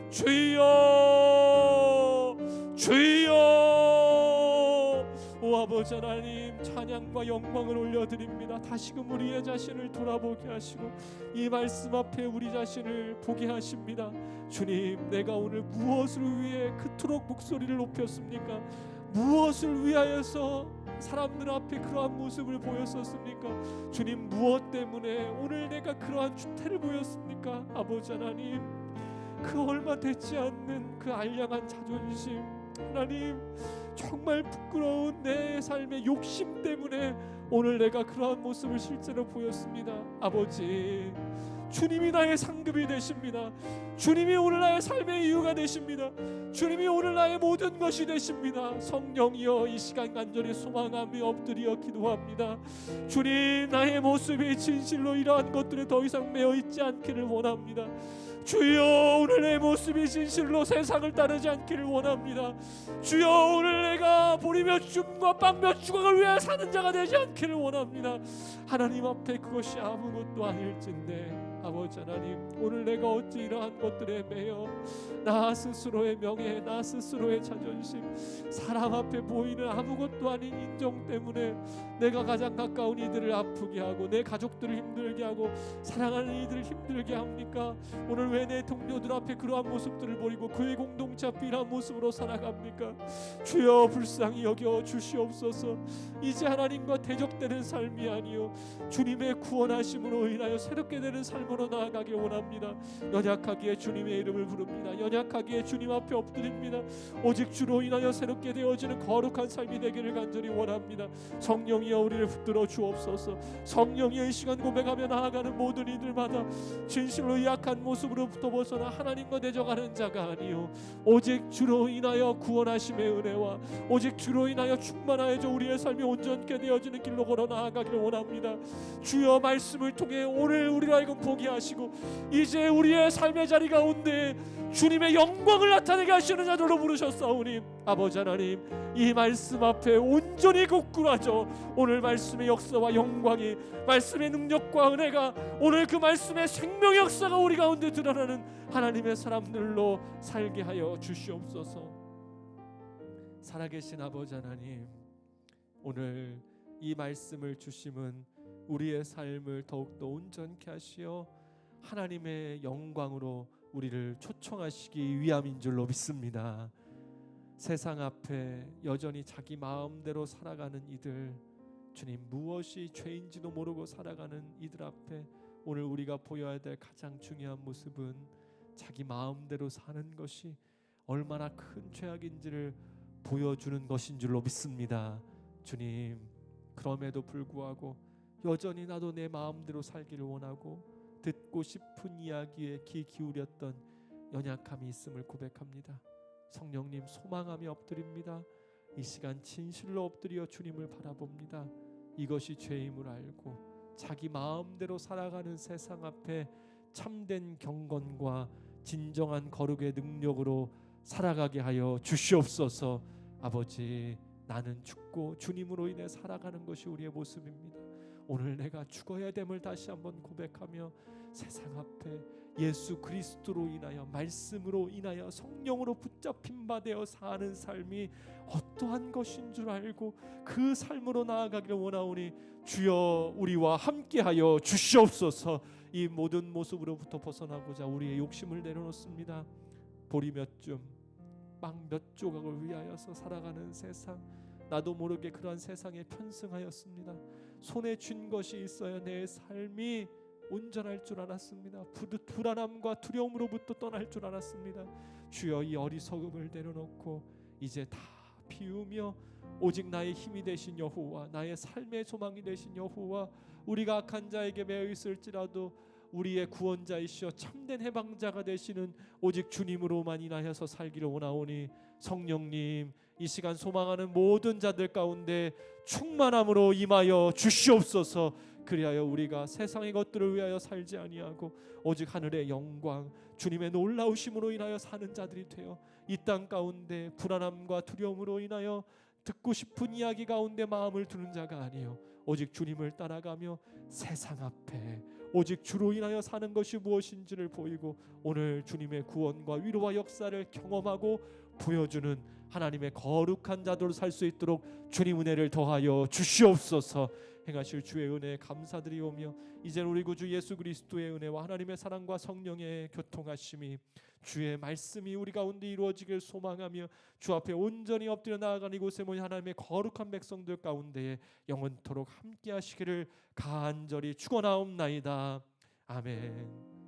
주여 주여. 오 아버지 하나님, 찬양과 영광을 올려드립니다. 다시금 우리의 자신을 돌아보게 하시고 이 말씀 앞에 우리 자신을 보게 하십니다. 주님, 내가 오늘 무엇을 위해 그토록 목소리를 높였습니까? 무엇을 위하여서 사람들 앞에 그러한 모습을 보였었습니까? 주님, 무엇 때문에 오늘 내가 그러한 주태를 보였습니까? 아버지 하나님, 그 얼마 되지 않는 그 알량한 자존심, 하나님 정말 부끄러운 내 삶의 욕심 때문에 오늘 내가 그러한 모습을 실제로 보였습니다. 아버지, 주님이 나의 상급이 되십니다. 주님이 오늘 나의 삶의 이유가 되십니다. 주님이 오늘 나의 모든 것이 되십니다. 성령이여, 이 시간 간절히 소망하며 엎드려 기도합니다. 주님, 나의 모습이 진실로 이러한 것들에 더 이상 매여 있지 않기를 원합니다. 주여, 오늘 내 모습이 진실로 세상을 따르지 않기를 원합니다. 주여, 오늘 내가 보리 몇 줌과 빵 몇 조각을 위하여 사는 자가 되지 않기를 원합니다. 하나님 앞에 그것이 아무것도 아닐진데 아버지 하나님, 오늘 내가 어찌 이러한 것들에 매여 나 스스로의 명예, 나 스스로의 자존심, 사람 앞에 보이는 아무것도 아닌 인정 때문에 내가 가장 가까운 이들을 아프게 하고 내 가족들을 힘들게 하고 사랑하는 이들을 힘들게 합니까? 오늘 왜 내 동료들 앞에 그러한 모습들을 보이고 그의 공동체 앞에 이러한 모습으로 살아갑니까? 주여, 불쌍히 여겨 주시옵소서. 이제 하나님과 대적되는 삶이 아니요 주님의 구원하심으로 인하여 새롭게 되는 삶으로 나아가길 원합니다. 연약하기에 주님의 이름을 부릅니다. 연약하기에 주님 앞에 엎드립니다. 오직 주로 인하여 새롭게 되어지는 거룩한 삶이 되기를 간절히 원합니다. 성령이여, 우리를 붙들어 주옵소서. 성령이여, 이 시간 고백하며 나아가는 모든 이들마다 진실로 이 약한 모습으로부터 벗어나 하나님과 대적하는 자가 아니요 오직 주로 인하여 구원하심의 은혜와 오직 주로 인하여 충만하여져 우리의 삶이 온전케 되어지는 길로 걸어 나아가기를 원합니다. 주여, 말씀을 통해 오늘 우리를 하여금 보게 하시고 이제 우리의 삶의 자리 가운데 주님의 영광을 나타내게 하시는 자들로 부르셨사오니 아버지 하나님, 이 말씀 앞에 온전히 굳건하죠. 오늘 말씀의 역사와 영광이, 말씀의 능력과 은혜가, 오늘 그 말씀의 생명의 역사가 우리 가운데 드러나는 하나님의 사람들로 살게 하여 주시옵소서. 살아계신 아버지 하나님, 오늘 이 말씀을 주심은 우리의 삶을 더욱더 온전케 하시어 하나님의 영광으로 우리를 초청하시기 위함인 줄로 믿습니다. 세상 앞에 여전히 자기 마음대로 살아가는 이들, 주님, 무엇이 죄인지도 모르고 살아가는 이들 앞에 오늘 우리가 보여야 될 가장 중요한 모습은 자기 마음대로 사는 것이 얼마나 큰 죄악인지를 보여주는 것인 줄로 믿습니다. 주님, 그럼에도 불구하고 여전히 나도 내 마음대로 살기를 원하고 듣고 싶은 이야기에 귀 기울였던 연약함이 있음을 고백합니다. 성령님, 소망하며 엎드립니다. 이 시간 진실로 엎드려 주님을 바라봅니다. 이것이 죄임을 알고 자기 마음대로 살아가는 세상 앞에 참된 경건과 진정한 거룩의 능력으로 살아가게 하여 주시옵소서. 아버지, 나는 죽고 주님으로 인해 살아가는 것이 우리의 모습입니다. 오늘 내가 죽어야 됨을 다시 한번 고백하며 세상 앞에 예수 그리스도로 인하여, 말씀으로 인하여, 성령으로 붙잡힌 바 되어 사는 삶이 어떠한 것인 줄 알고 그 삶으로 나아가기를 원하오니 주여, 우리와 함께하여 주시옵소서. 이 모든 모습으로부터 벗어나고자 우리의 욕심을 내려놓습니다. 보리 몇 줌, 빵 몇 조각을 위하여서 살아가는 세상, 나도 모르게 그러한 세상에 편승하였습니다. 손에 쥔 것이 있어야 내 삶이 온전할 줄 알았습니다. 불안함과 두려움으로부터 떠날 줄 알았습니다. 주여, 이 어리석음을 내려놓고 이제 다 비우며 오직 나의 힘이 되신 여호와, 나의 삶의 소망이 되신 여호와, 우리가 악한 자에게 매여 있을지라도 우리의 구원자이시여 참된 해방자가 되시는 오직 주님으로만 인하여서 살기를 원하오니 성령님, 이 시간 소망하는 모든 자들 가운데 충만함으로 임하여 주시옵소서. 그리하여 우리가 세상의 것들을 위하여 살지 아니하고 오직 하늘의 영광 주님의 놀라우심으로 인하여 사는 자들이 되어 이 땅 가운데 불안함과 두려움으로 인하여 듣고 싶은 이야기 가운데 마음을 두는 자가 아니요 오직 주님을 따라가며 세상 앞에 오직 주로 인하여 사는 것이 무엇인지를 보이고 오늘 주님의 구원과 위로와 역사를 경험하고 보여주는 하나님의 거룩한 자도로 살 수 있도록 주님 은혜를 더하여 주시옵소서. 행하실 주의 은혜에 감사드리오며 이제는 우리 구주 예수 그리스도의 은혜와 하나님의 사랑과 성령의 교통하심이 주의 말씀이 우리 가운데 이루어지길 소망하며 주 앞에 온전히 엎드려 나아가는 이곳에 모인 하나님의 거룩한 백성들 가운데에 영원토록 함께 하시기를 간절히 축원하옵나이다. 아멘.